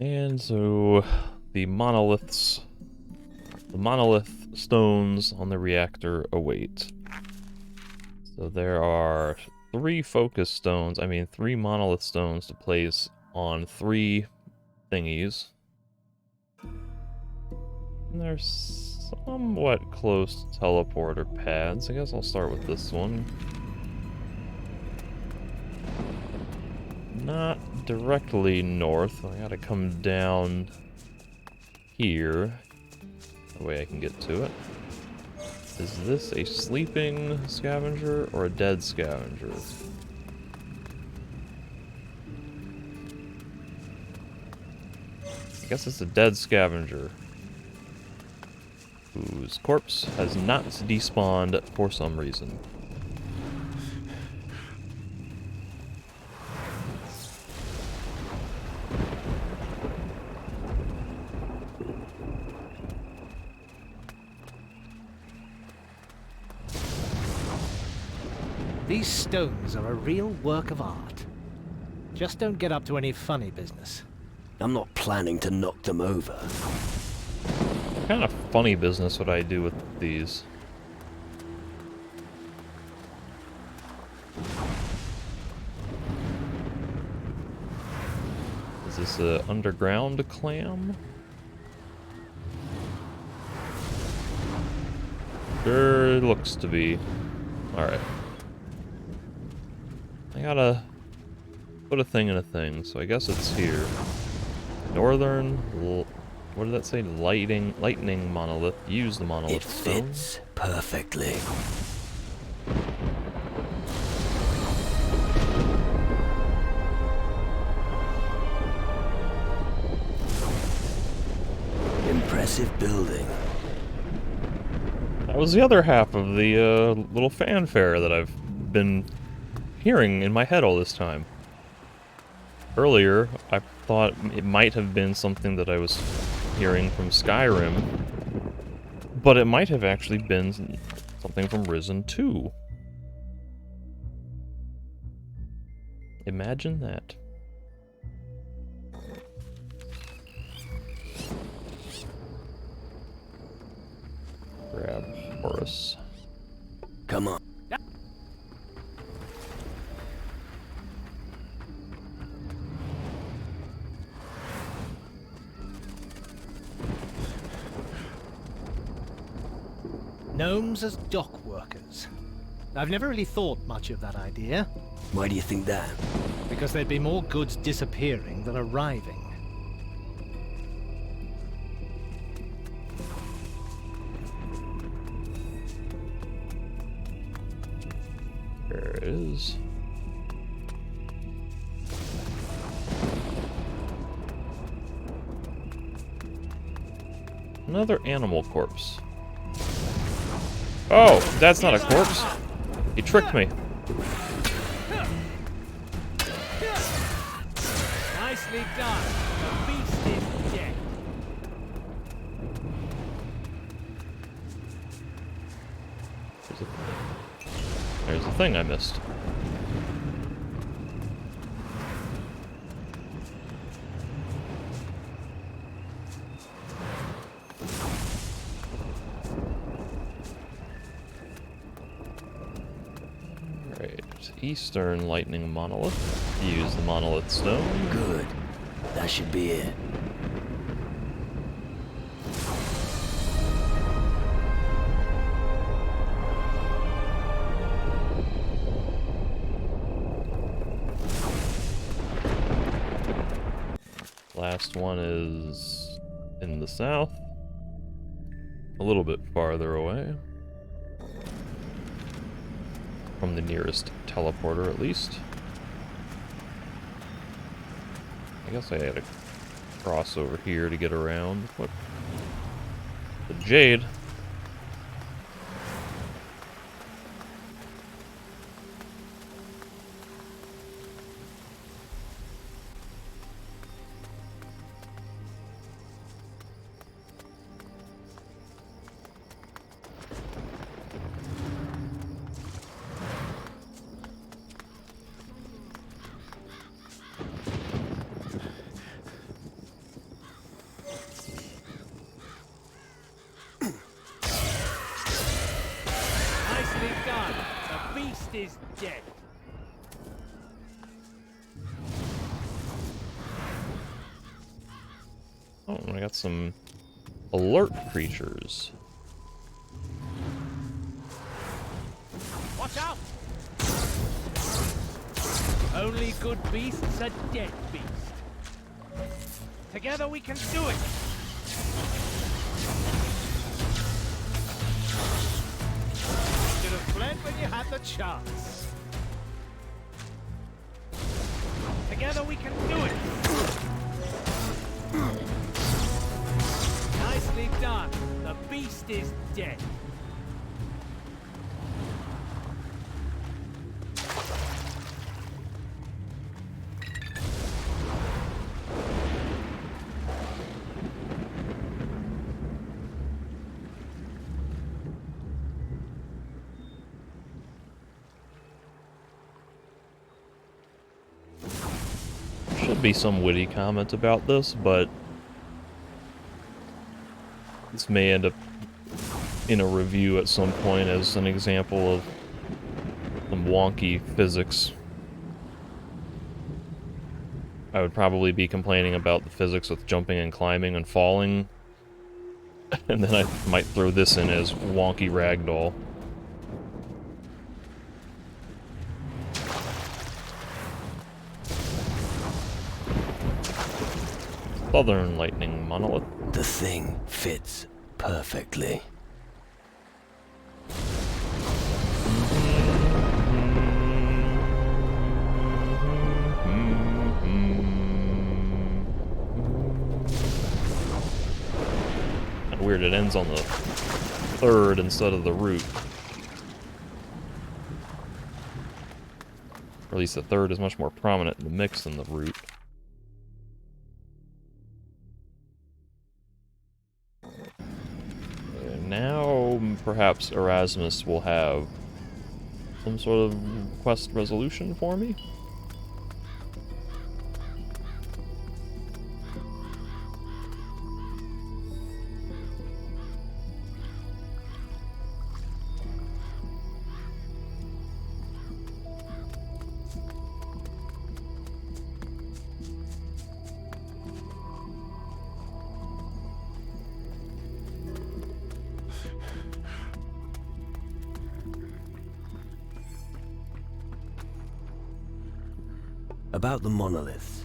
And so the monolith stones on the reactor await. So there are three monolith stones to place on three thingies. And they're somewhat close to teleporter pads. I guess I'll start with this one. Not directly north. I gotta come down here. That way I can get to it. Is this a sleeping scavenger or a dead scavenger? I guess it's a dead scavenger, whose corpse has not despawned for some reason. These stones are a real work of art. Just don't get up to any funny business. I'm not planning to knock them over. What kind of funny business would I do with these? Is this an underground clam? Sure looks to be. Alright. I gotta put a thing in a thing, so I guess it's here. Northern, what did that say? Lightning monolith. Use the monolith It fits perfectly. Impressive building. That was the other half of the little fanfare that I've been hearing in my head all this time. Earlier, I thought it might have been something that I was hearing from Skyrim, but it might have actually been something from Risen 2. Imagine that. Grab Horus. Come on. Gnomes as dock workers. I've never really thought much of that idea, Why do you think that? because there'd be more goods disappearing than arriving. There it is. Another animal corpse. Oh, that's not a corpse. He tricked me. Nicely done. The beast is dead. There's a thing I missed. Alright, Eastern Lightning Monolith. Use the Monolith Stone. Good. That should be it. Last one is in the south. A little bit farther away. From the nearest teleporter, at least. I guess I had to cross over here to get around. What? The Jade. beast is dead. Oh, and I got some alert creatures. Watch out! Only good beasts are dead beast. Together we can do it! Should have fled when you had the chance. Together we can do it! Nicely done. The beast is dead. Should be some witty comment about this, but this may end up in a review at some point as an example of some wonky physics. I would probably be complaining about the physics with jumping and climbing and falling, and then I might throw this in as wonky ragdoll. Southern Lightning Monolith. The thing fits perfectly. Kinda weird it ends on the third instead of the root. Or at least the third is much more prominent in the mix than the root. Now, perhaps Erasmus will have some sort of quest resolution for me? About the monoliths.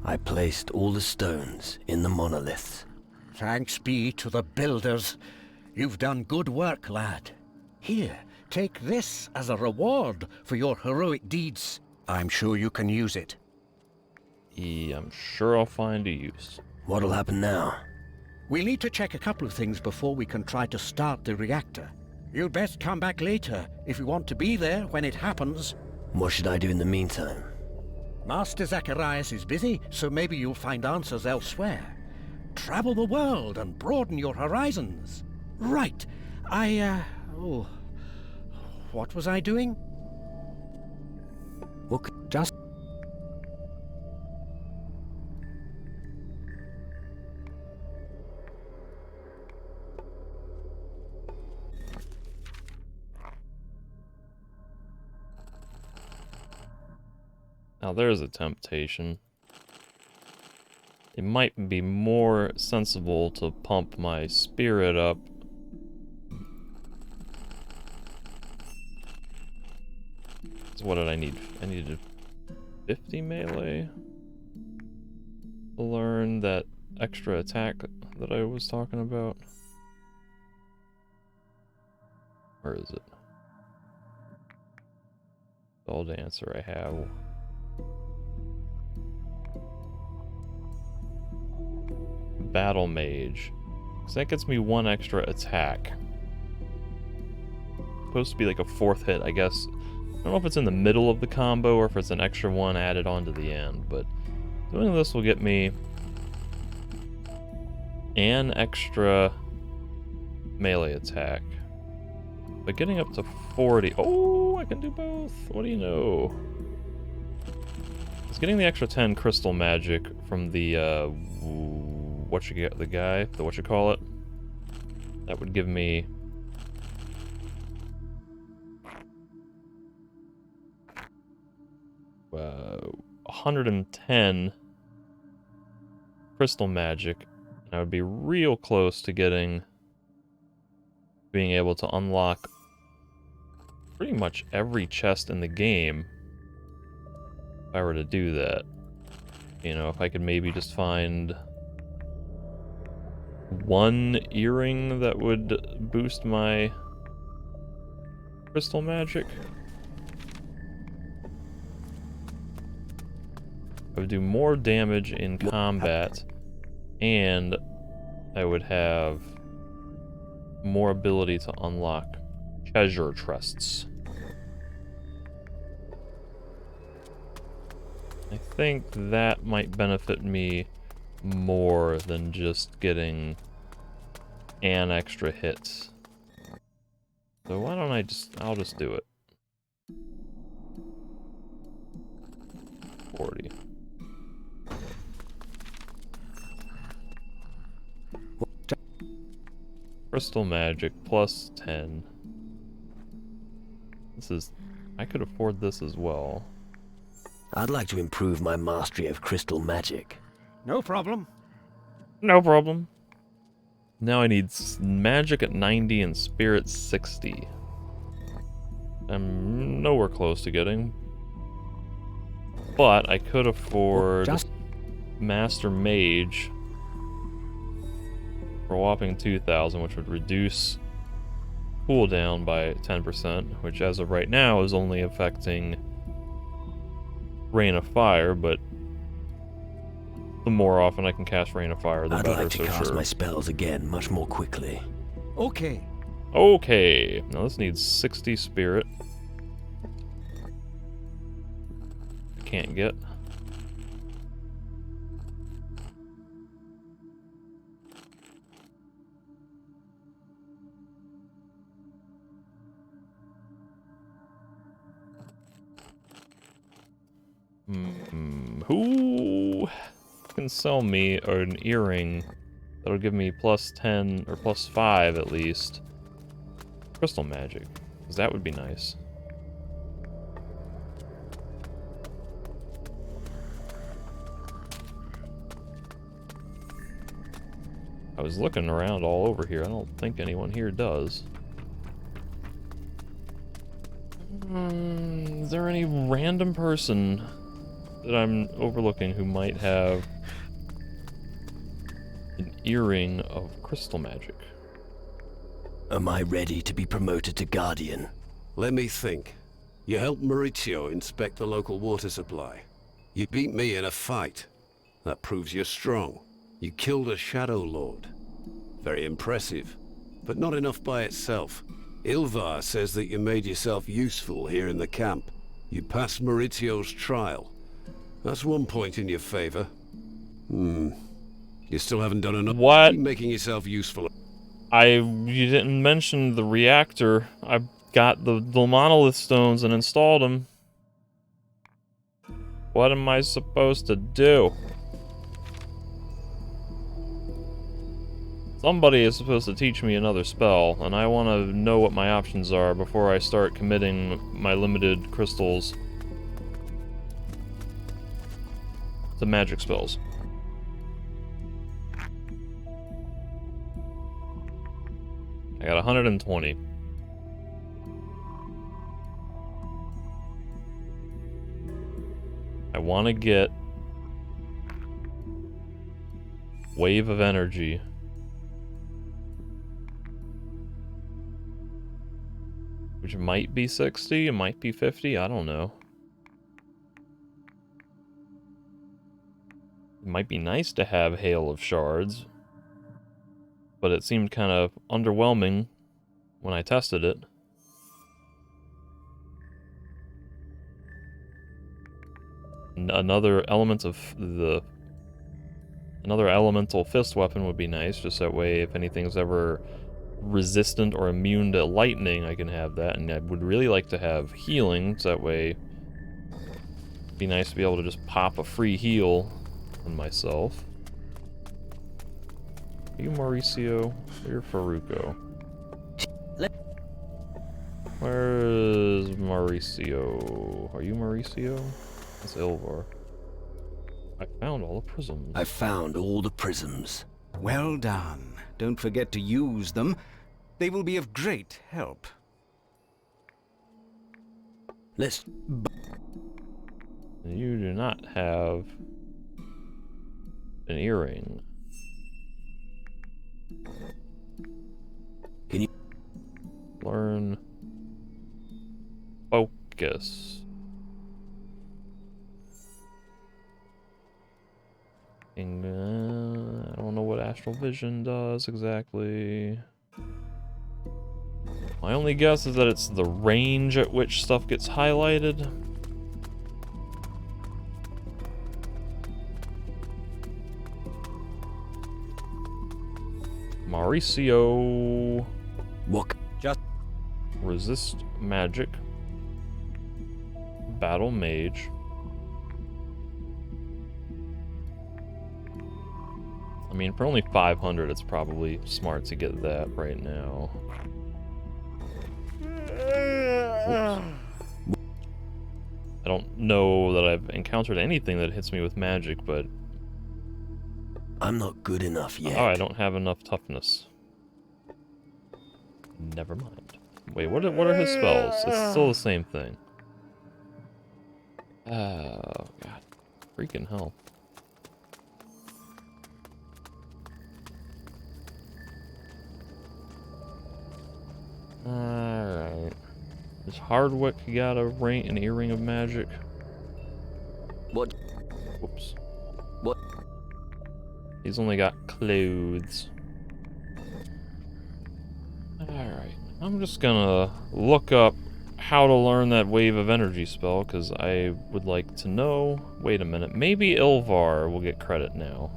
I placed all the stones in the monoliths. Thanks be to the builders. You've done good work, lad. Here, take this as a reward for your heroic deeds. I'm sure you can use it. Yeah, I'm sure I'll find a use. What'll happen now? We'll need to check a couple of things before we can try to start the reactor. You'd best come back later if you want to be there when it happens. What should I do in the meantime? Master Zacharias is busy, so maybe you'll find answers elsewhere. Travel the world and broaden your horizons. Right. Oh. What was I doing? What Just... Now there's a temptation. It might be more sensible to pump my spirit up. So what did I need? I needed 50 melee to learn that extra attack that I was talking about. Where is it? Spell Dancer I have. Battle Mage. So that gets me one extra attack. Supposed to be like a fourth hit, I guess. I don't know if it's in the middle of the combo or if it's an extra one added on to the end, but doing this will get me an extra melee attack. But getting up to 40... Oh, I can do both! What do you know? It's getting the extra 10 crystal magic from the, what you get, the guy, the what you call it. That would give me 110 crystal magic, and I would be real close to being able to unlock pretty much every chest in the game if I were to do that. You know, if I could maybe just find one earring that would boost my crystal magic. I would do more damage in combat, and I would have more ability to unlock treasure chests. I think that might benefit me more than just getting an extra hit. So why don't I'll just do it. 40. Crystal magic plus 10. I could afford this as well. I'd like to improve my mastery of crystal magic. No problem. No problem. Now I need magic at 90 and spirit 60. I'm nowhere close to getting. But I could afford Master Mage for a whopping 2,000, which would reduce cooldown by 10%, which as of right now is only affecting Rain of Fire, but the more often I can cast Rain of Fire, the better. I'd like to cast my spells again much more quickly. Okay. Okay, now this needs 60 spirit. Can't get. Who can sell me an earring that'll give me plus 10 or plus 5 at least crystal magic? Because that would be nice. I was looking around all over here. I don't think anyone here does. Is there any random person that I'm overlooking who might have an earring of crystal magic? Am I ready to be promoted to Guardian? Let me think. You helped Maurizio inspect the local water supply. You beat me in a fight. That proves you're strong. You killed a Shadow Lord. Very impressive, but not enough by itself. Ilvar says that you made yourself useful here in the camp. You passed Maurizio's trial. That's one point in your favor. You still haven't done enough. What? Keep making yourself useful. You didn't mention the reactor. I got the monolith stones and installed them. What am I supposed to do? Somebody is supposed to teach me another spell, and I want to know what my options are before I start committing my limited crystals to magic spells. I got 120. I want to get Wave of Energy. Which might be 60, it might be 50, I don't know. It might be nice to have Hail of Shards, but it seemed kind of underwhelming when I tested it. Another elemental fist weapon would be nice, just that way if anything's ever resistant or immune to lightning, I can have that, and I would really like to have healing, so that way it'd be nice to be able to just pop a free heal on myself. Are you Mauricio? Or you're Faruko? Where is Mauricio? Are you Mauricio? That's Ilvar. I found all the prisms. I found all the prisms. Well done. Don't forget to use them. They will be of great help. Let's... You do not have an earring. Can you... Learn focus. I don't know what astral vision does exactly. My only guess is that it's the range at which stuff gets highlighted. Mauricio. What? Just Resist magic. Battle mage. I mean, for only 500, it's probably smart to get that right now. Oops. I don't know that I've encountered anything that hits me with magic, but... I'm not good enough yet. Oh, I don't have enough toughness. Never mind. Wait, what are his spells? It's still the same thing. Oh, God. Freaking hell. Alright. Does Hardwick got an earring of magic? What? Whoops. What? He's only got clothes. Alright. I'm just gonna look up how to learn that wave of energy spell, because I would like to know... Wait a minute. Maybe Ilvar will get credit now.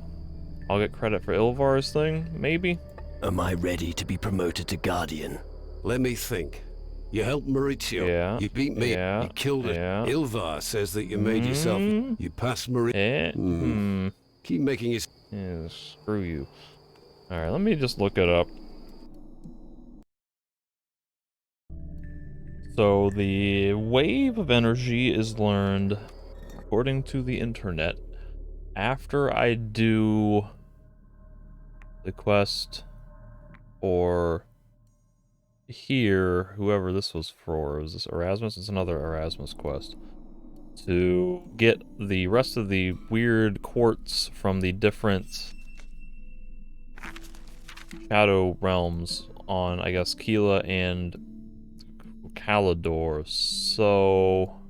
I'll get credit for Ilvar's thing? Maybe? Am I ready to be promoted to Guardian? Let me think. You helped Maurizio. Yeah. You beat me. Yeah. You killed it. Yeah. Ilvar says that you made yourself... You passed Maurizio. Keep making his... Yeah, screw you. Alright, let me just look it up. So, the wave of energy is learned, according to the internet, after I do the quest for here, whoever this was for. Was this Erasmus? It's another Erasmus quest. To get the rest of the weird quartz from the different shadow realms on, I guess, Keela and Calidor. So,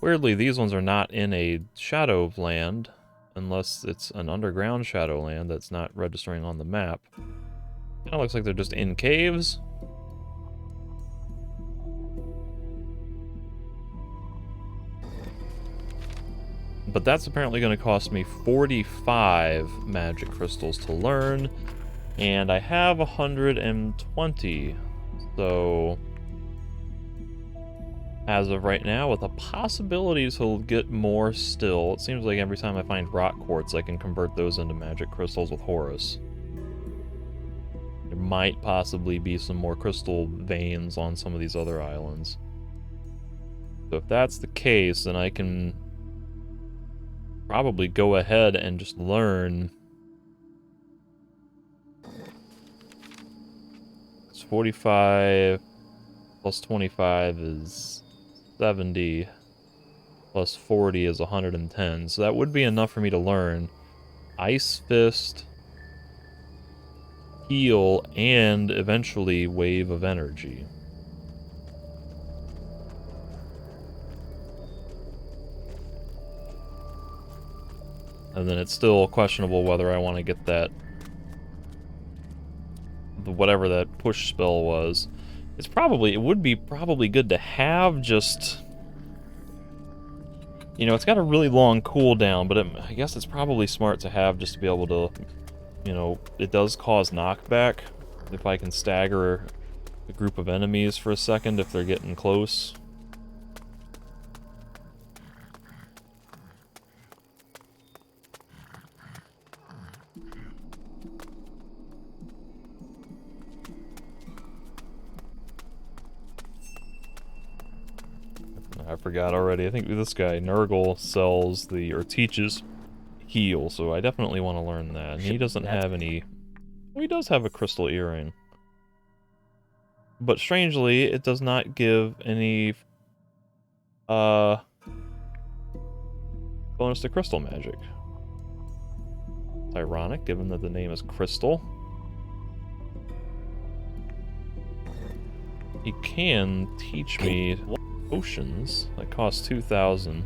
weirdly, these ones are not in a shadow land, unless it's an underground shadow land that's not registering on the map. Kinda looks like they're just in caves. But that's apparently going to cost me 45 magic crystals to learn, and I have 120, so as of right now, with a possibility to get more still, it seems like every time I find rock quartz, I can convert those into magic crystals with Horus. There might possibly be some more crystal veins on some of these other islands. So if that's the case, then I can probably go ahead and just learn. It's 45 plus 25 is 70 plus 40 is 110. So that would be enough for me to learn Ice Fist, Heal, and eventually Wave of Energy. And then it's still questionable whether I want to get that, whatever that push spell was. It would be probably good to have, just, you know, it's got a really long cooldown, but I guess it's probably smart to have just to be able to, you know, it does cause knockback if I can stagger a group of enemies for a second if they're getting close. forgot already. I think this guy, Nurgle, sells or teaches heal, so I definitely want to learn that. And he doesn't have any... Well, he does have a crystal earring. But strangely, it does not give any, bonus to crystal magic. It's ironic, given that the name is Crystal. He can teach me potions that cost 2,000.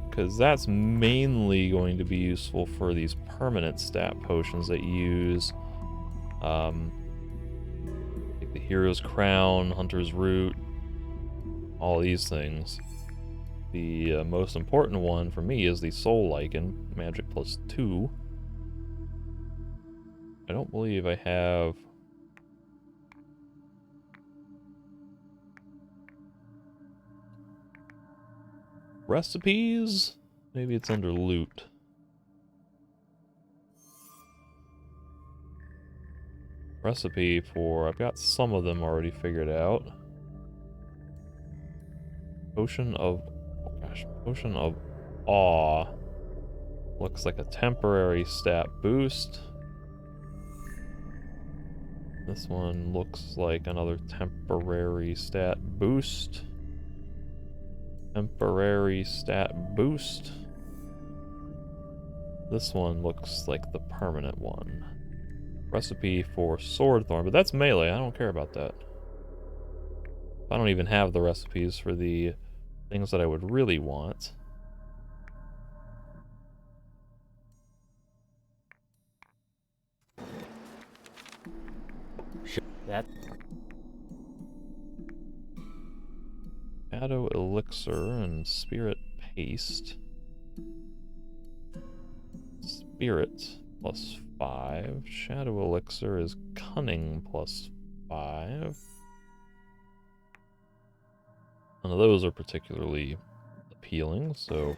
Because that's mainly going to be useful for these permanent stat potions that use like the Hero's Crown, Hunter's Root, all these things. The most important one for me is the Soul Lichen, Magic +2. I don't believe I have... recipes? Maybe it's under loot. Recipe for... I've got some of them already figured out. Potion of... oh gosh, Potion of Awe. Looks like a temporary stat boost. This one looks like another temporary stat boost. Temporary stat boost. This one looks like the permanent one. Recipe for Sword Thorn, but that's melee. I don't care about that. I don't even have the recipes for the things that I would really want. That Shadow Elixir and Spirit Paste. Spirit +5. Shadow Elixir is Cunning +5. None of those are particularly appealing, so...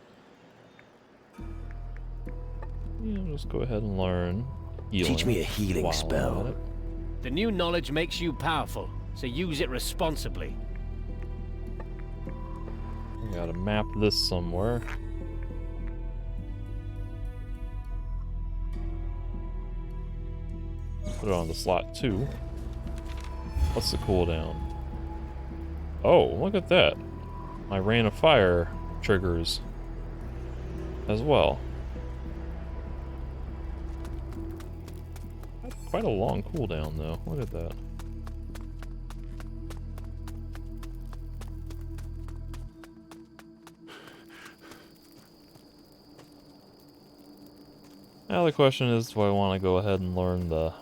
yeah, just go ahead and learn healing. Teach me a healing while I'm spell. at it. the new knowledge makes you powerful, so use it responsibly. I gotta map this somewhere. Put it on the slot 2. What's the cooldown? Oh, look at that. My Rain of Fire triggers as well. That's quite a long cooldown, though. Look at that. Now the question is, do I want to go ahead and learn the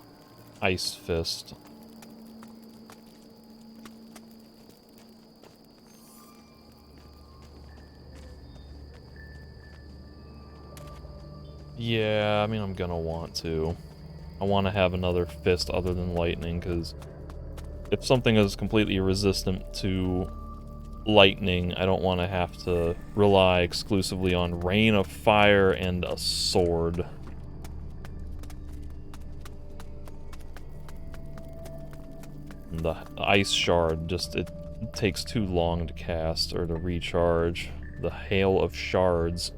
Ice Fist? Yeah, I mean, I'm gonna want to. I want to have another fist other than lightning, because if something is completely resistant to lightning, I don't want to have to rely exclusively on Rain of Fire and a sword. And the Ice Shard, just, it takes too long to cast or to recharge. The Hail of Shards,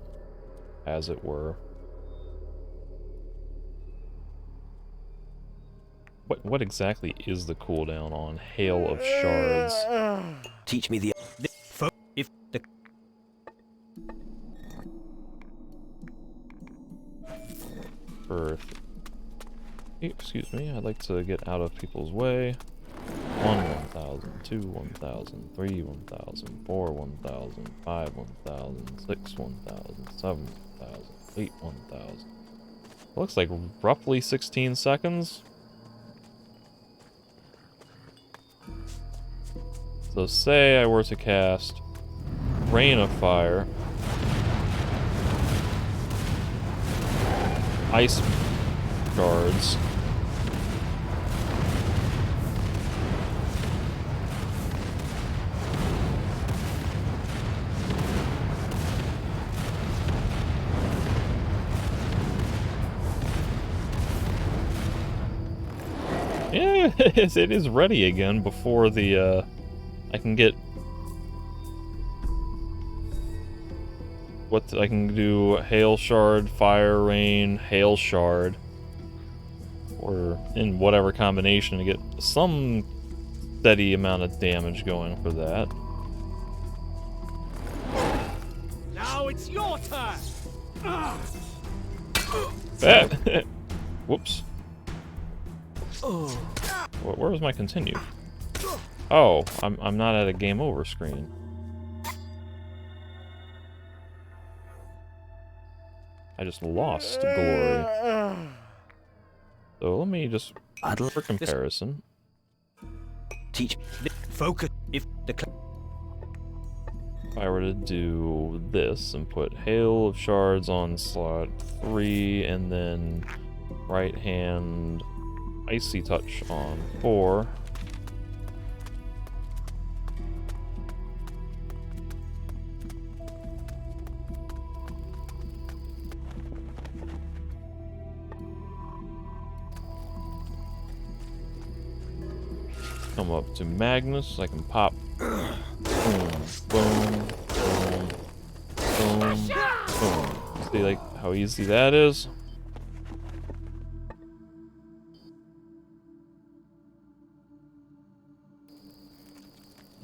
as it were. What exactly is the cooldown on Hail of Shards? Teach me the... If the Earth. Excuse me, I'd like to get out of people's way. 1, 1,000, 2, 1,000, 3, 1,000, 4, 1,000, 5, 1,000, 6, 1,000, 7, 1,000, 8, 1,000. Looks like roughly 16 seconds. So say I were to cast Rain of Fire, Ice Shards, yeah, it is ready again before the, I can get... I can do Hail Shard, Fire Rain, Hail Shard. Or in whatever combination to get some steady amount of damage going for that. Now it's your turn! Whoops. Where was my continue? Oh, I'm not at a game over screen. I just lost glory. So let me just, for comparison. Teach. Focus. If I were to do this and put Hail of Shards on slot 3 and then right hand Icy Touch on 4. Come up to Magnus, I can pop. Boom, boom, boom, boom, boom. See like how easy that is?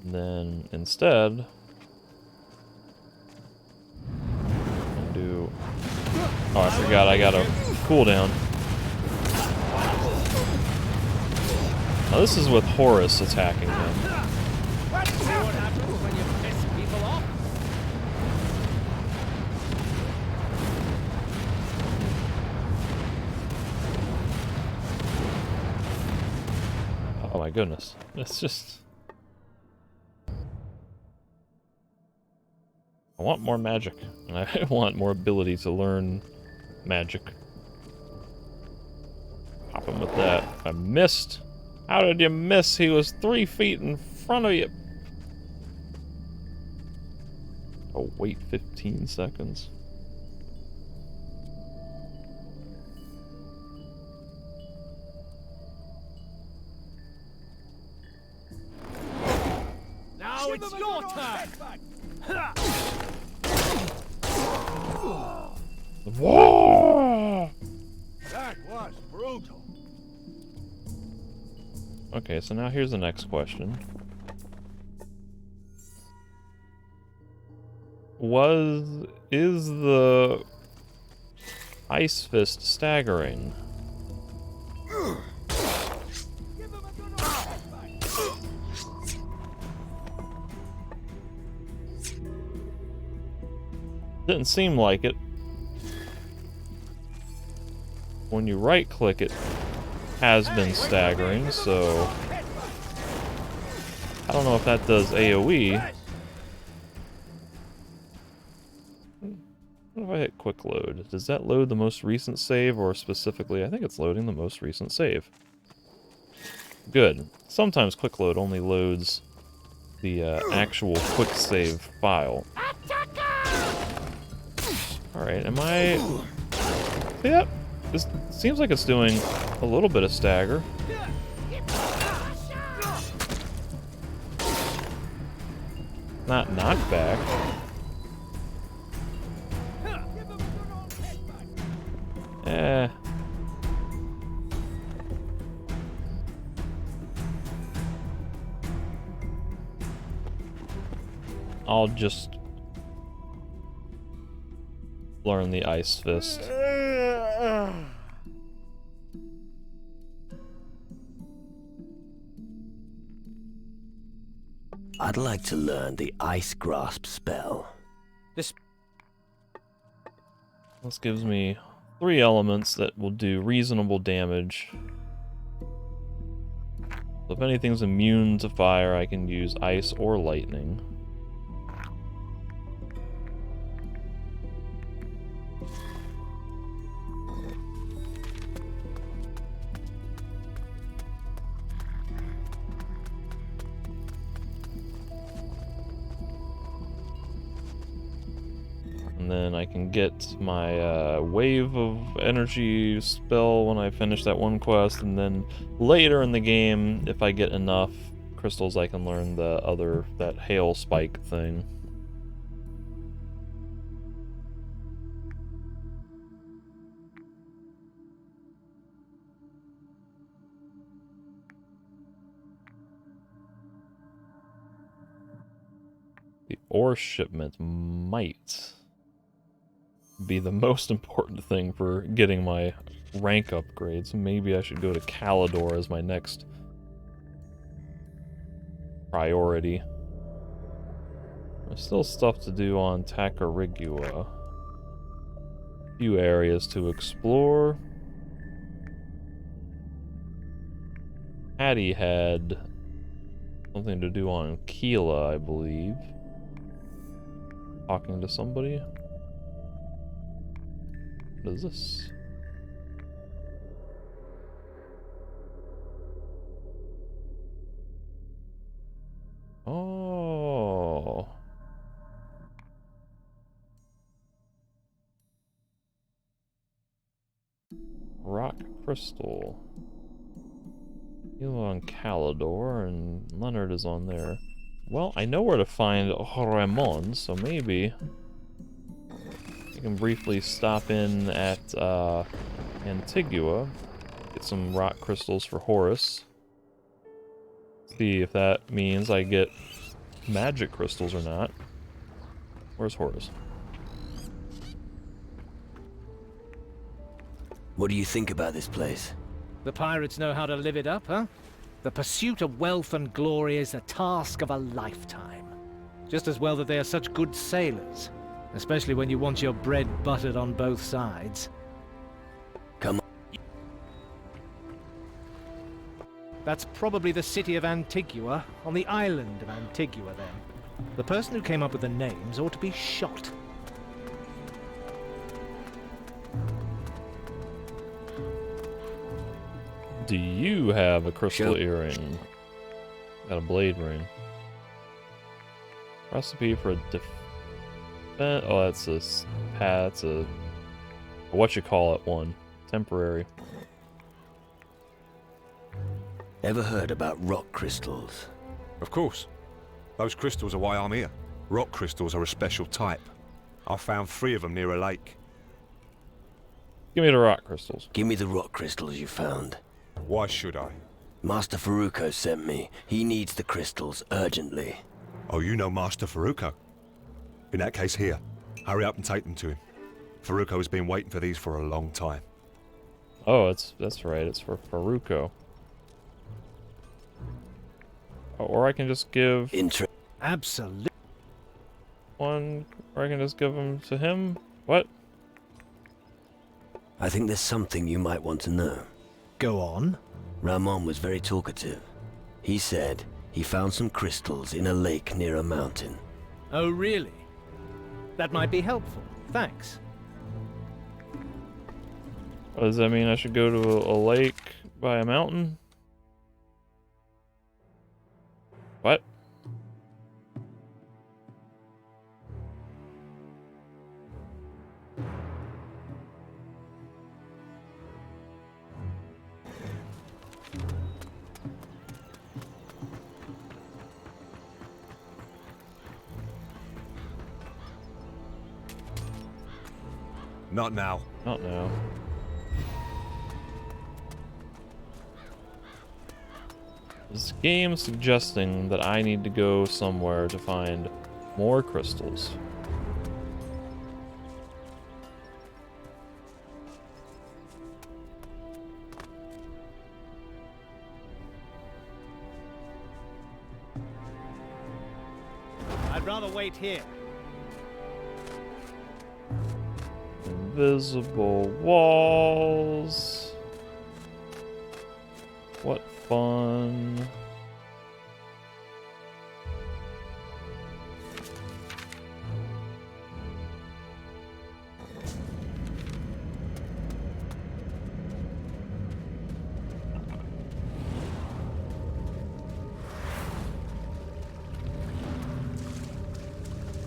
And then instead, I'll do. Oh, I forgot I got a cooldown. Now this is with Horus attacking them. See what happens when you piss people off? Oh my goodness. It's just... I want more magic. And I want more ability to learn magic. Pop him with that. I missed! How did you miss? He was 3 feet in front of you. Oh, wait 15 seconds. Now it's your turn! Whoa! That was brutal. Okay, so now here's the next question. Is the Ice Fist staggering? Didn't seem like it. When you right click it, has been staggering, so I don't know if that does AoE. What if I hit quick load? Does that load the most recent save, or specifically, I think it's loading the most recent save. Good. Sometimes quick load only loads the actual quick save file. Alright, am I... Yep. This seems like it's doing a little bit of stagger. Not knockback. Eh. I'll just learn the Ice Fist. I'd like to learn the Ice Grasp spell. This gives me 3 elements that will do reasonable damage. So if anything's immune to fire, I can use ice or lightning. And then I can get my wave of energy spell when I finish that one quest, and then later in the game, if I get enough crystals, I can learn that hail spike thing. The ore shipment might be the most important thing for getting my rank upgrades. Maybe I should go to Calidor as my next priority. There's still stuff to do on Tacarigua. A few areas to explore. Hattie had something to do on Keela, I believe. Talking to somebody. What is this? Oh. Rock crystal. You're on Calidor, and Leonard is on there. Well, I know where to find Ramon, so maybe I can briefly stop in at Antigua, get some rock crystals for Horus. See if that means I get magic crystals or not. Where's Horus? What do you think about this place? The pirates know how to live it up, huh? The pursuit of wealth and glory is the task of a lifetime. Just as well that they are such good sailors, especially when you want your bread buttered on both sides. Come on. That's probably the city of Antigua, on the island of Antigua then. The person who came up with the names ought to be shot. Do you have a crystal Sure. earring? Got a blade ring. Recipe for a oh, that's that's a what you call it one. Temporary. Ever heard about rock crystals? Of course. Those crystals are why I'm here. Rock crystals are a special type. I found 3 of them near a lake. Give me the rock crystals. Give me the rock crystals you found. Why should I? Master Faruko sent me. He needs the crystals urgently. Oh, you know Master Faruko? In that case, here. Hurry up and take them to him. Faruko has been waiting for these for a long time. Oh, that's right. It's for Faruko. Or I can just give Absolutely. one, or I can just give them to him. What? I think there's something you might want to know. Go on. Ramon was very talkative. He said he found some crystals in a lake near a mountain. Oh, really? That might be helpful. Thanks. What does that mean? I should go to a lake by a mountain? What? Not now. Not now. This game is suggesting that I need to go somewhere to find more crystals. I'd rather wait here. Invisible walls. What fun.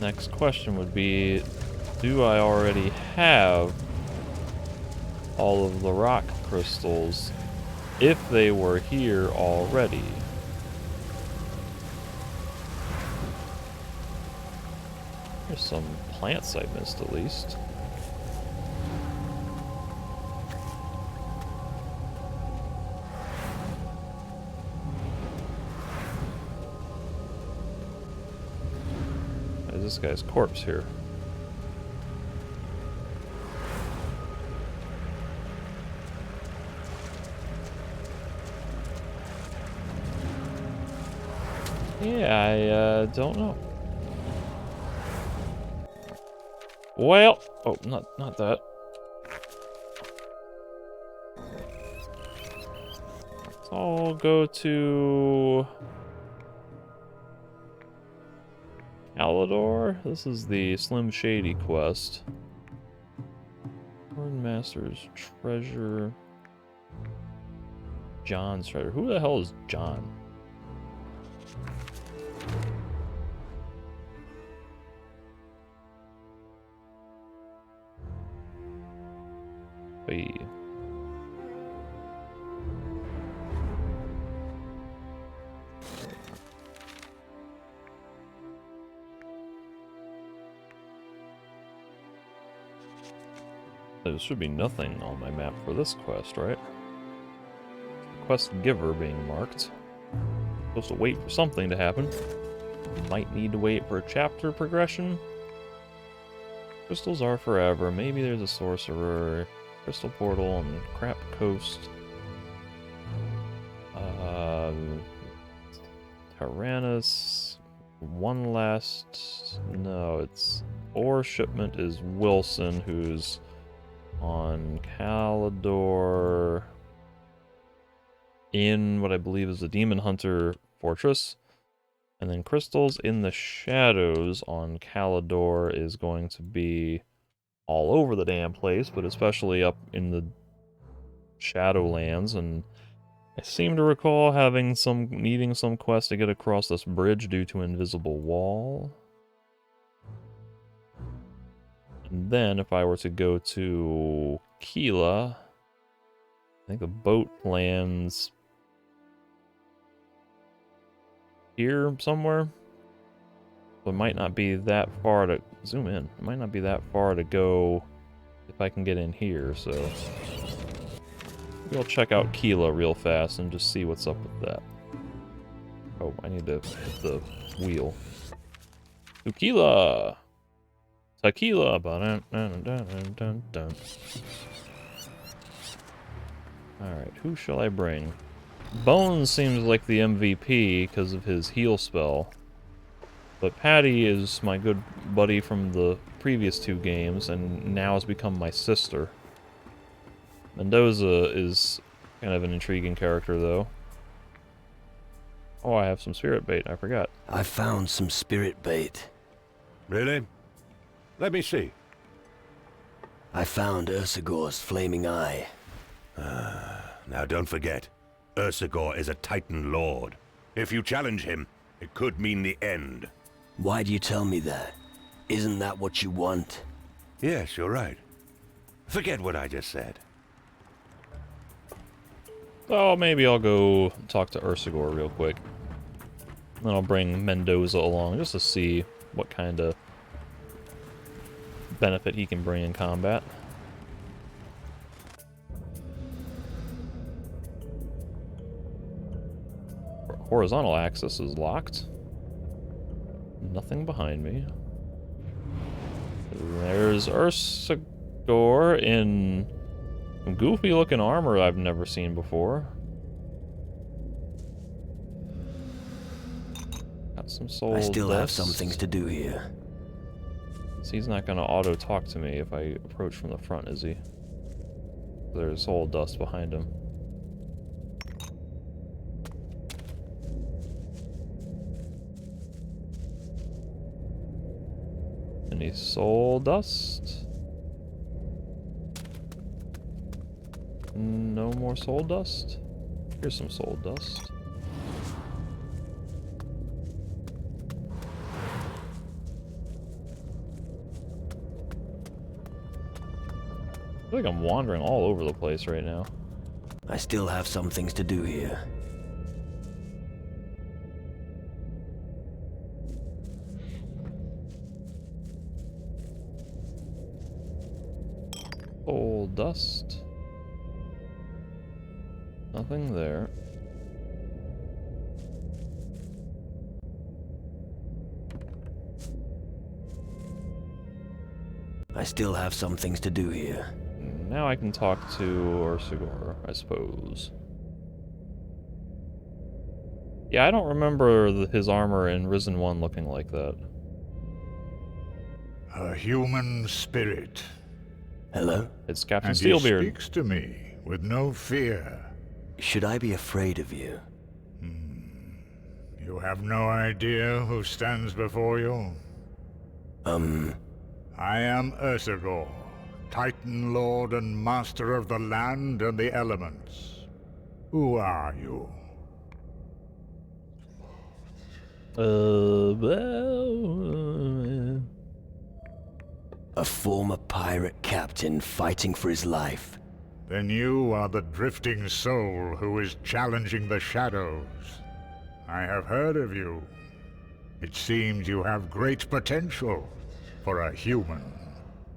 Next question would be, Do I already have all of the rock crystals if they were here already? There's some plants I missed at least. Why is this guy's corpse here? Yeah, I don't know. Well, oh, not that. Let's all go to Alador. This is the Slim Shady quest. Master's treasure. John's treasure. Who the hell is John? Hey. There should be nothing on my map for this quest, right? Quest giver being marked. Supposed to wait for something to happen. Might need to wait for a chapter progression. Crystals are forever. Maybe there's a sorcerer. Crystal portal on Crap Coast. Tyrannus. One last... No, it's... Ore shipment is Wilson, who's on Calador in what I believe is the Demon Hunter Fortress. And then Crystals in the Shadows on Calador is going to be all over the damn place, but especially up in the Shadowlands. And I seem to recall needing some quest to get across this bridge due to invisible wall. And then if I were to go to Keela, I think a boat lands here somewhere. So it might not be that far to zoom in. It might not be that far to go if I can get in here, so maybe I'll check out Keela real fast and just see what's up with that. Oh, I need to hit the wheel. To Keela! Tequila! Alright, who shall I bring? Bones seems like the MVP because of his heal spell. But Patty is my good buddy from the previous two games and now has become my sister. Mendoza is kind of an intriguing character though. Oh, I have some spirit bait, I forgot. I found some spirit bait. Really? Let me see. I found Ursagor's flaming eye. Now don't forget, Ursagor is a Titan Lord. If you challenge him, it could mean the end. Why do you tell me that? Isn't that what you want? Yes, you're right. Forget what I just said. Oh, maybe I'll go talk to Ursagor real quick. Then I'll bring Mendoza along just to see what kind of benefit he can bring in combat. Horizontal axis is locked. Nothing behind me. There's Ursagor in some goofy looking armor I've never seen before. Got some soul I still have dust. some things to do here. So he's not gonna auto talk to me if I approach from the front, is he? There's soul dust behind him. Any soul dust? No more soul dust? Here's some soul dust. I feel like I'm wandering all over the place right now. I still have some things to do here. Old dust. Nothing there. I still have some things to do here. Now I can talk to Ursugor, I suppose. Yeah, I don't remember his armor in Risen 1 looking like that. A human spirit. Hello? It's Captain And he Steelbeard. speaks to me with no fear. Should I be afraid of you? You have no idea who stands before you? I am Ursugor, Titan Lord and Master of the land and the elements. Who are you? Well... A former pirate captain fighting for his life. Then you are the drifting soul who is challenging the shadows. I have heard of you. It seems you have great potential for a human.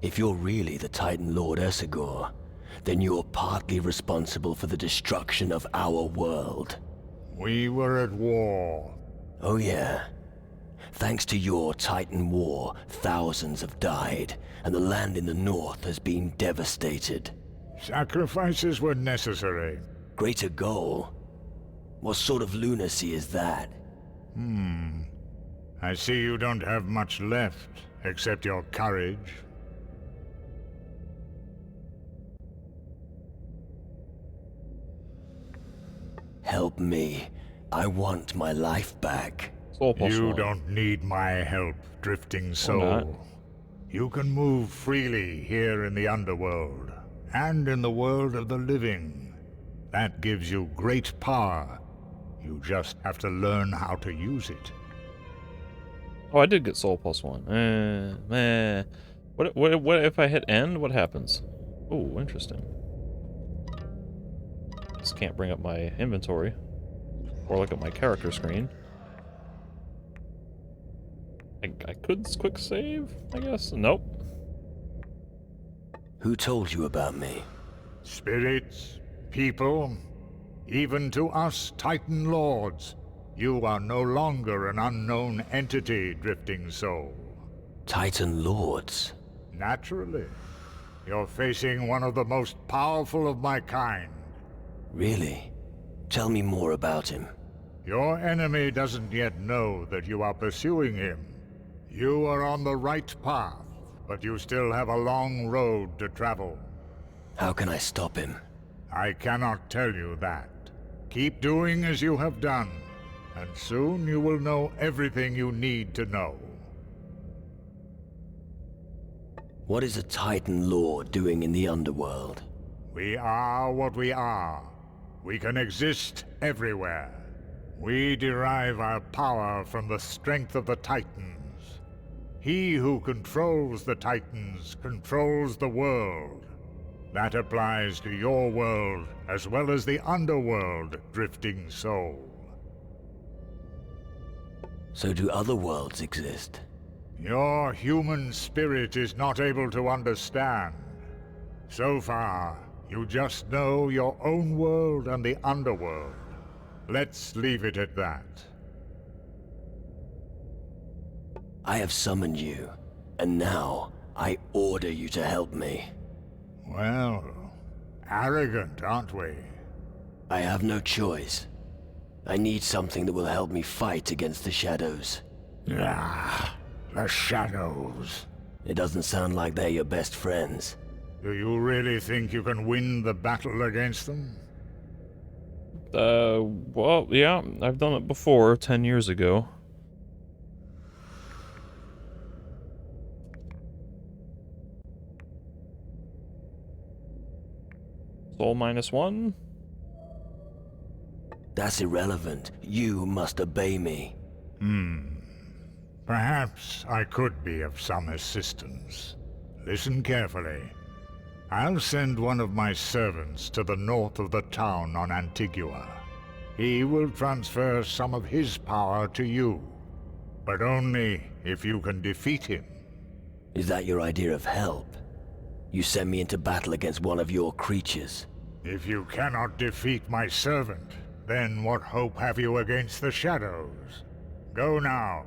If you're really the Titan Lord Ursugor, then you're partly responsible for the destruction of our world. We were at war. Oh yeah. Thanks to your Titan war, thousands have died, and the land in the north has been devastated. Sacrifices were necessary. Greater goal? What sort of lunacy is that? I see you don't have much left, except your courage. Help me. I want my life back. Soul plus You one. don't need my help, drifting not. soul. You can move freely here in the underworld, and in the world of the living. That gives you great power. You just have to learn how to use it. Oh, I did get soul plus one. What if I hit end? What happens? Oh, interesting. Just can't bring up my inventory. Or look at my character screen. I could quick save, I guess? Nope. Who told you about me? Spirits, people, even to us Titan Lords, you are no longer an unknown entity, drifting soul. Titan Lords? Naturally. You're facing one of the most powerful of my kind. Really? Tell me more about him. Your enemy doesn't yet know that you are pursuing him. You are on the right path, but you still have a long road to travel. How can I stop him? I cannot tell you that. Keep doing as you have done, and soon you will know everything you need to know. What is a Titan Lord doing in the underworld? We are what we are. We can exist everywhere. We derive our power from the strength of the Titans. He who controls the Titans controls the world. That applies to your world as well as the underworld, drifting soul. So do other worlds exist? Your human spirit is not able to understand. So far, you just know your own world and the underworld. Let's leave it at that. I have summoned you, and now I order you to help me. Well, arrogant, aren't we? I have no choice. I need something that will help me fight against the shadows. Ah, the shadows. It doesn't sound like they're your best friends. Do you really think you can win the battle against them? Well, yeah, I've done it before, 10 years ago. Soul -1? That's irrelevant. You must obey me. Perhaps I could be of some assistance. Listen carefully. I'll send one of my servants to the north of the town on Antigua. He will transfer some of his power to you, but only if you can defeat him. Is that your idea of help? You send me into battle against one of your creatures? If you cannot defeat my servant, then what hope have you against the shadows? Go now.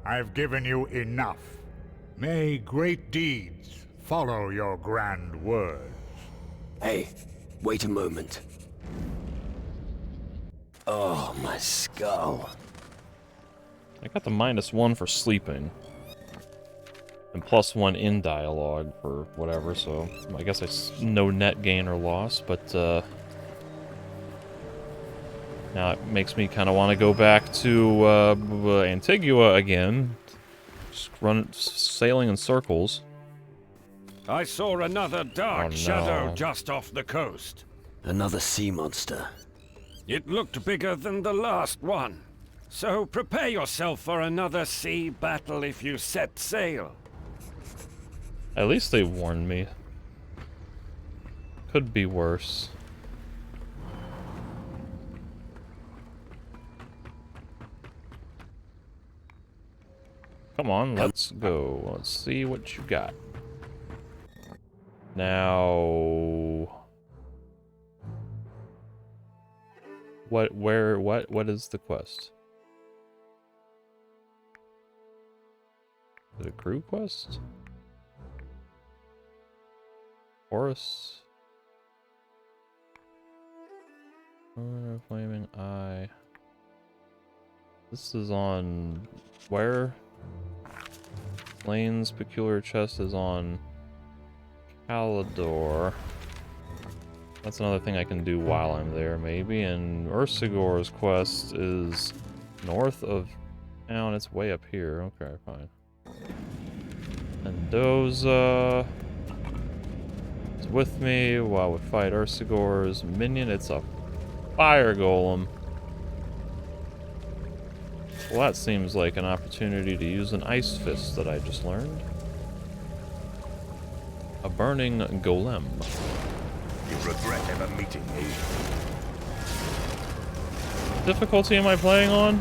I've given you enough. May great deeds follow your grand words. Hey, wait a moment. Oh, my skull. I got the -1 for sleeping. And +1 in dialogue for whatever, so I guess no net gain or loss, but now it makes me kind of want to go back to Antigua again. Just sailing in circles. I saw another dark Oh, no. shadow just off the coast. Another sea monster. It looked bigger than the last one. So prepare yourself for another sea battle if you set sail. At least they warned me. Could be worse. Come on, let's go. Let's see what you got. Now... What is the quest? Is it a crew quest? Horus? Flaming Eye. This is on... where? Lane's peculiar chest is on Calidor. That's another thing I can do while I'm there, maybe. And Ursugor's quest is north of town. It's way up here. Okay, fine. Mendoza is with me while we fight Ursugor's minion. It's a fire golem. Well, that seems like an opportunity to use an ice fist that I just learned. A burning golem. You regret ever meeting me. Difficulty am I playing on?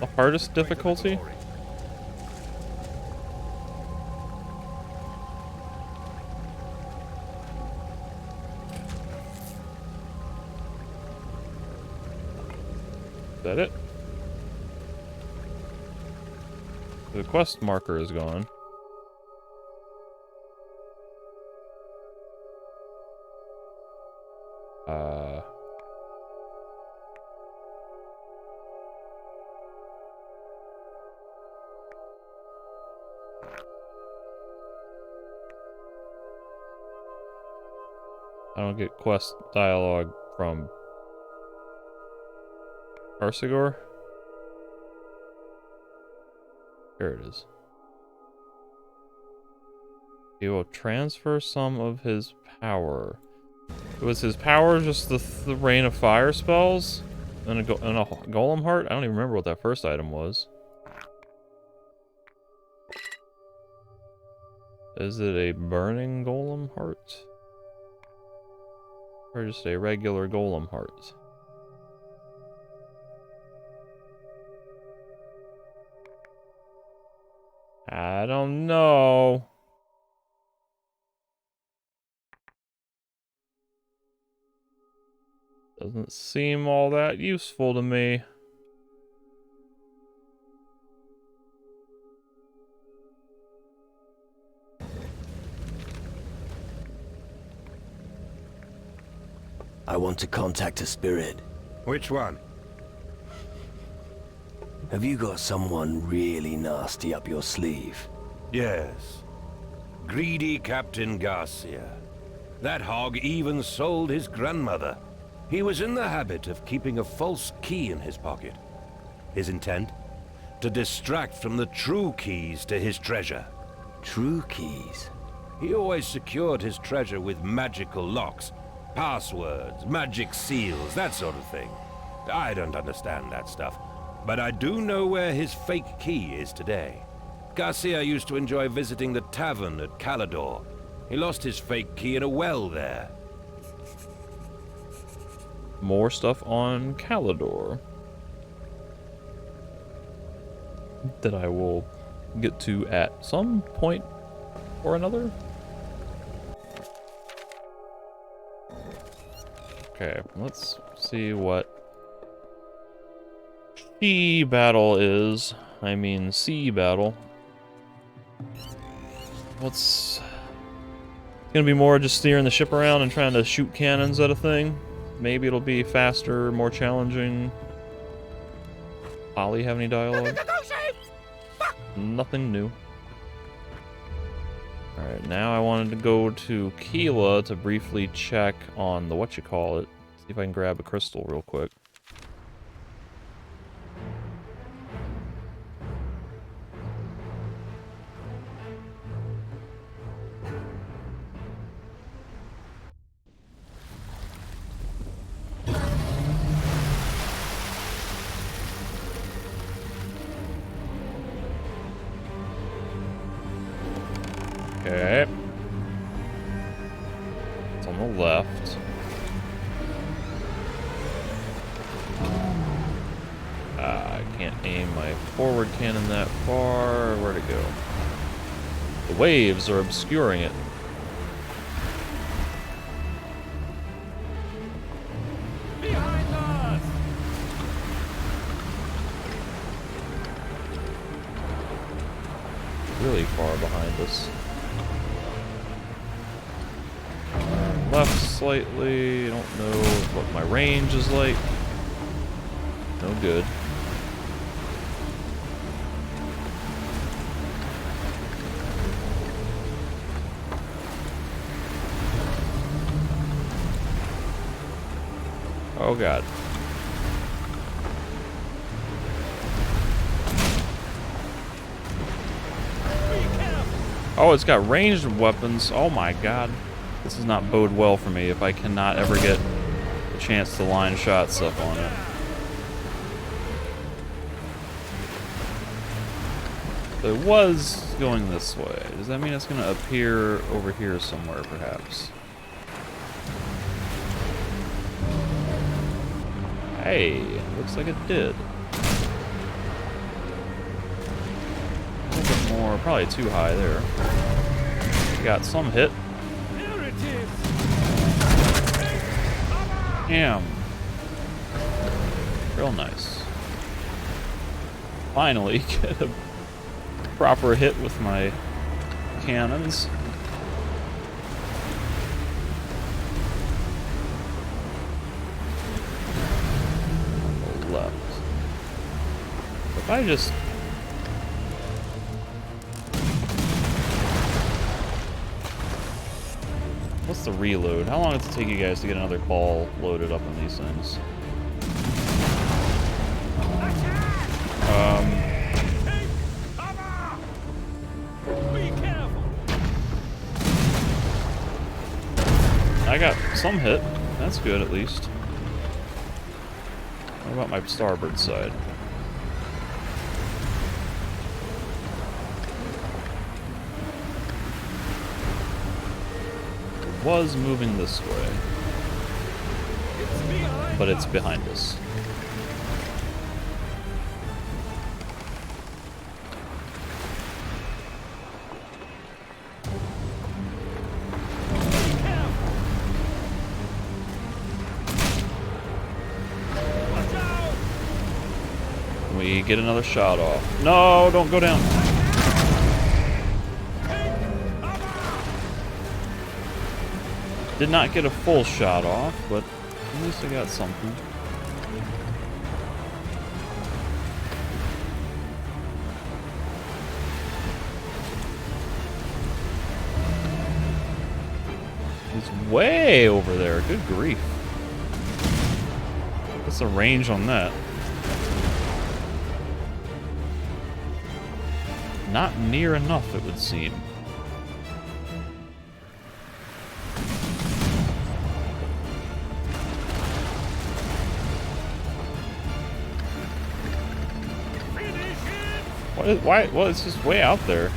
The hardest difficulty? Is that it? The quest marker is gone. I don't get quest dialogue from Ursugor. Here it is. He will transfer some of his power. Was his power just the rain of fire spells? And a golem heart? I don't even remember what that first item was. Is it a burning golem heart? Or just a regular golem heart? I don't know. Doesn't seem all that useful to me. I want to contact a spirit. Which one? Have you got someone really nasty up your sleeve? Yes. Greedy Captain Garcia. That hog even sold his grandmother. He was in the habit of keeping a false key in his pocket. His intent? To distract from the true keys to his treasure. True keys? He always secured his treasure with magical locks, passwords, magic seals, that sort of thing. I don't understand that stuff, but I do know where his fake key is today. Garcia used to enjoy visiting the tavern at Calidor. He lost his fake key in a well there. More stuff on Calidor that I will get to at some point or another. Okay, let's see what sea battle is. I mean, sea battle. What's gonna be more just steering the ship around and trying to shoot cannons at a thing? Maybe it'll be faster, more challenging. Ollie have any dialogue? Nothing new. Alright, now I wanted to go to Keela to briefly check on the whatchamacallit. See if I can grab a crystal real quick. Okay. It's on the left. I can't aim my forward cannon that far. Where'd it go? The waves are obscuring it. Behind us! Really far behind us. Left slightly. I don't know what my range is like. No good. Oh god. Oh, it's got ranged weapons. Oh my god. This does not bode well for me if I cannot ever get a chance to line shot stuff on it. So it was going this way. Does that mean it's going to appear over here somewhere, perhaps? Hey, looks like it did. A little bit more, probably too high there. Got some hit. There it is! Damn. Real nice. Finally get a proper hit with my cannons. Left. If I just... What's the reload? How long does it take you guys to get another ball loaded up on these things? I got some hit. That's good, at least. What about my starboard side? It was moving this way. But it's behind us. We get another shot off. No, don't go down. Did not get a full shot off, but at least I got something. He's way over there. Good grief. What's the range on that? Not near enough, it would seem. Why? Well, it's just way out there.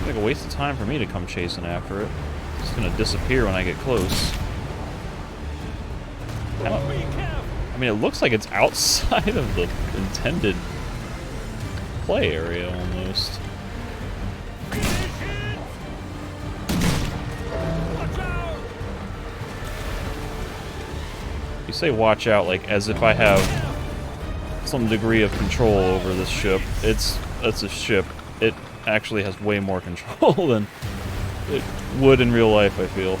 like a waste of time for me to come chasing after it. It's gonna disappear when I get close. I mean, it looks like it's outside of the intended play area almost. You say watch out like as if I have some degree of control over this ship. It's a ship. It actually has way more control than it would in real life, I feel.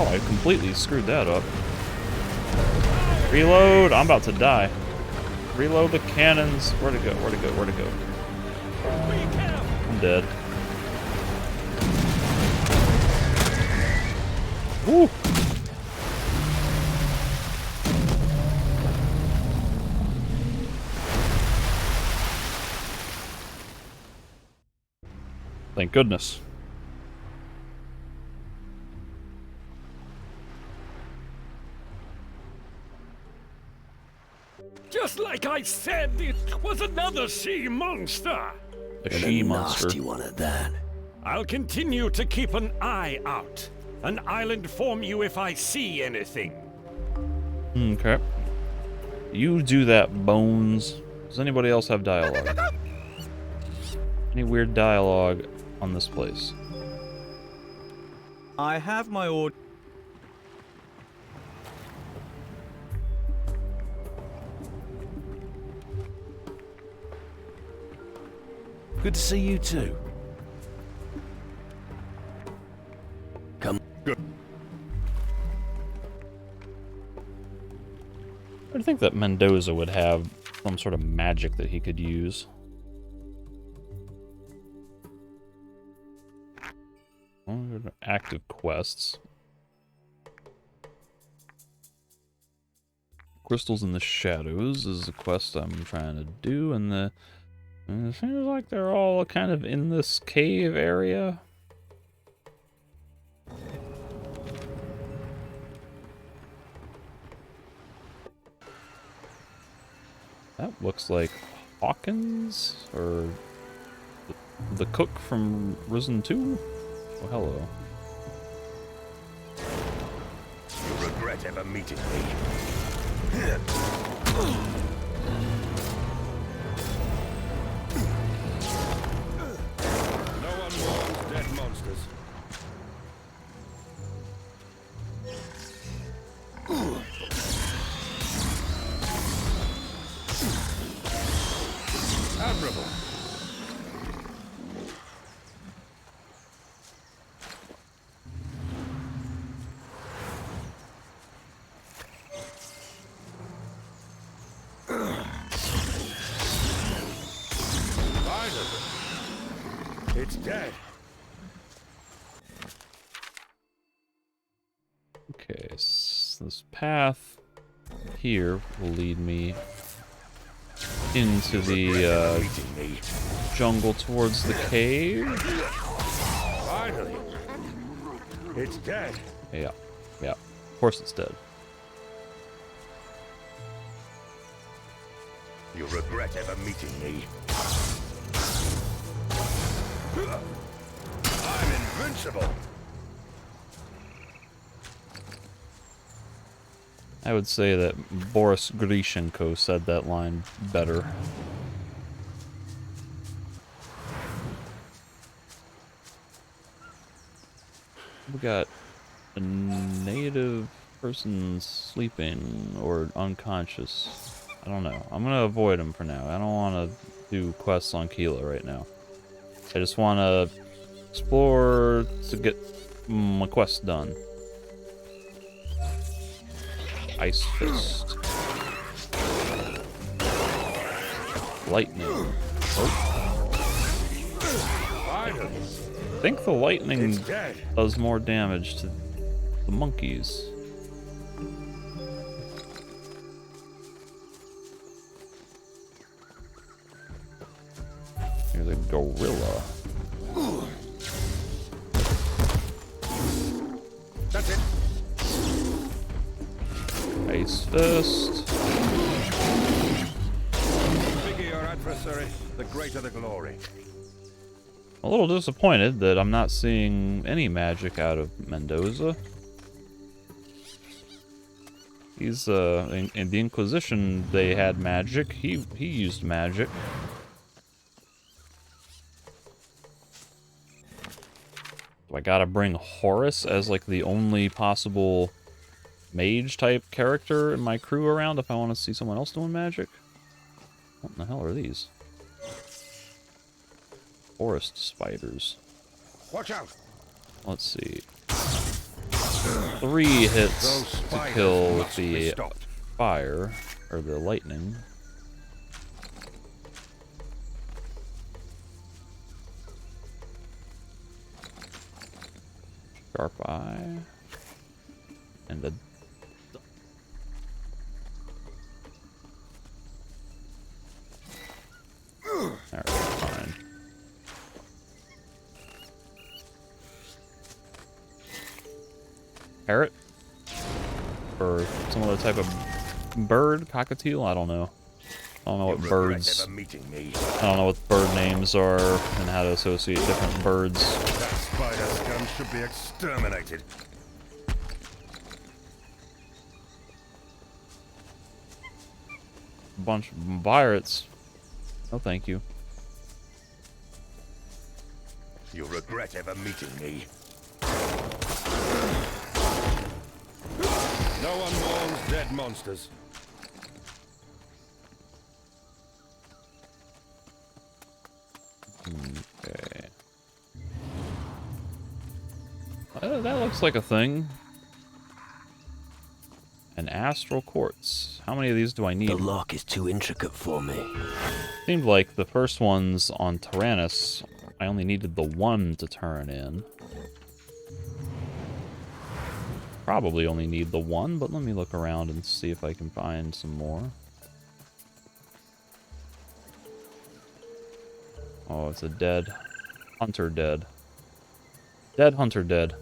Oh, I completely screwed that up. Reload! I'm about to die. Reload the cannons. Where'd it go? Where'd it go? Where'd it go? I'm dead. Woo! Thank goodness. Just like I said, it was another sea monster. A she monster. Nasty one at that. I'll continue to keep an eye out, and I'll inform you if I see anything. Okay. You do that, Bones. Does anybody else have dialogue? Any weird dialogue on this place? I have my order. Good to see you too. Come. Good. I think that Mendoza would have some sort of magic that he could use. Active quests. Crystals in the Shadows is the quest I'm trying to do, and it seems like they're all kind of in this cave area. That looks like Hawkins, or the cook from Risen 2? Oh, hello. You'll regret ever meeting me. No one mourns dead monsters. Admirable. It's dead. Okay, this path here will lead me into the jungle towards the cave. Finally. It's dead. Yeah, yeah. Of course it's dead. You'll regret ever meeting me. I'm invincible. I would say that Boris Grishenko said that line better. We got a native person sleeping or unconscious. I don't know. I'm gonna avoid him for now. I don't want to do quests on Keela right now. I just want to explore to get my quest done. Ice Fist. Lightning. Oh. I think the lightning does more damage to the monkeys. Here's a gorilla. That's it. Ice Fist. The bigger your adversary, the greater the glory. a little disappointed that I'm not seeing any magic out of Mendoza. He's, in the Inquisition, they had magic. He used magic. Do I gotta bring Horus as, like, the only possible mage-type character in my crew around if I want to see someone else doing magic? What in the hell are these? Forest spiders. Watch out! Let's see. 3 hits to kill with the fire, or the lightning. Sharp eye. And a... Alright, fine. Parrot? Or some other type of bird? Cockatiel? I don't know. I don't know what birds... I don't know what bird names are and how to associate different birds. That spider scum should be exterminated. A bunch of pirates. No, thank you. You'll regret ever meeting me. No one mourns dead monsters. Okay. That looks like a thing. An astral quartz. How many of these do I need? The lock is too intricate for me. Seemed like the first ones on Tyrannus, I only needed the 1 to turn in. Probably only need the 1, but let me look around and see if I can find some more. Oh, it's a dead hunter dead. Dead hunter dead.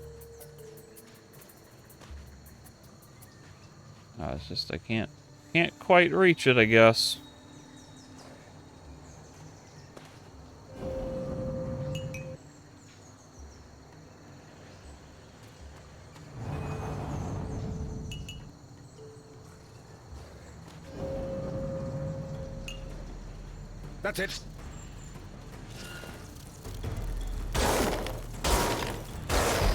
It's just I can't quite reach it, I guess. That's it.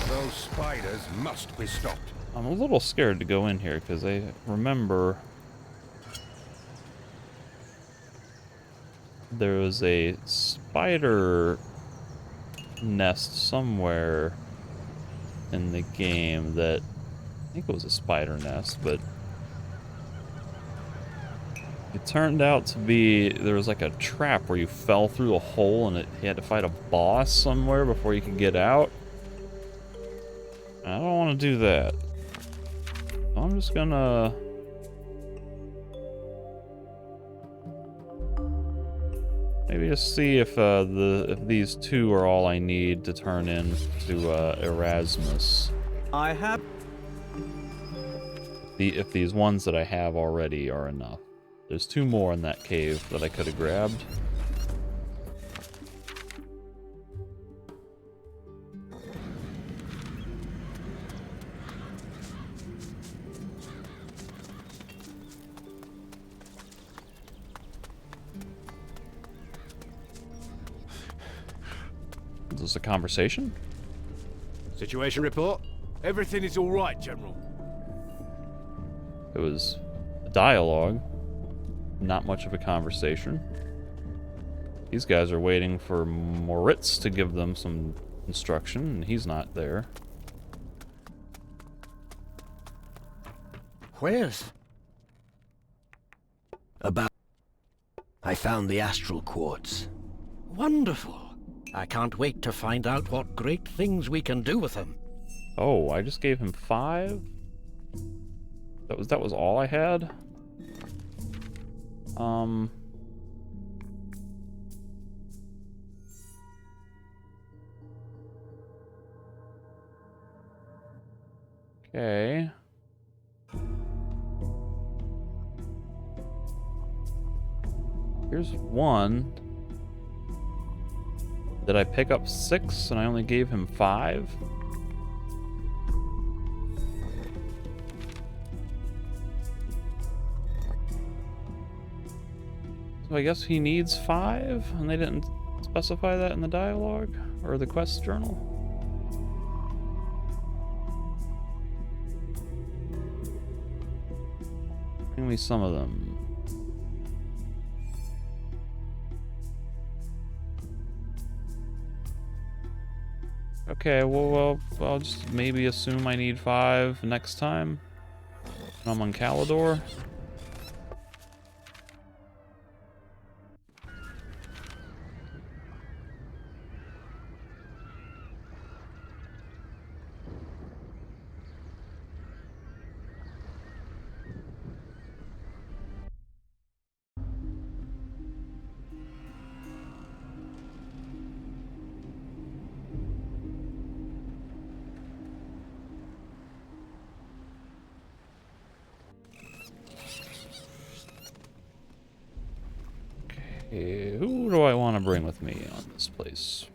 Those spiders must be stopped. I'm a little scared to go in here because I remember there was a spider nest somewhere in the game that I think it was a spider nest, but it turned out to be there was like a trap where you fell through a hole and you had to fight a boss somewhere before you could get out. I don't want to do that. I'm just gonna... maybe just see if if these 2 are all I need to turn into Erasmus. I have... If these ones that I have already are enough. There's 2 more in that cave that I could have grabbed. Is this a conversation? Situation report? Everything is all right, General. It was a dialogue, not much of a conversation. These guys are waiting for Moritz to give them some instruction, and he's not there. Where's? I found the astral quartz. Wonderful. I can't wait to find out what great things we can do with them. Oh, I just gave him 5? That was all I had? Okay. Here's 1. Did I pick up 6 and I only gave him 5? So I guess he needs 5, and they didn't specify that in the dialogue or the quest journal. Bring me some of them. Okay, well, I'll just maybe assume I need 5 next time when I'm on Calidor. Who do I want to bring with me on this place?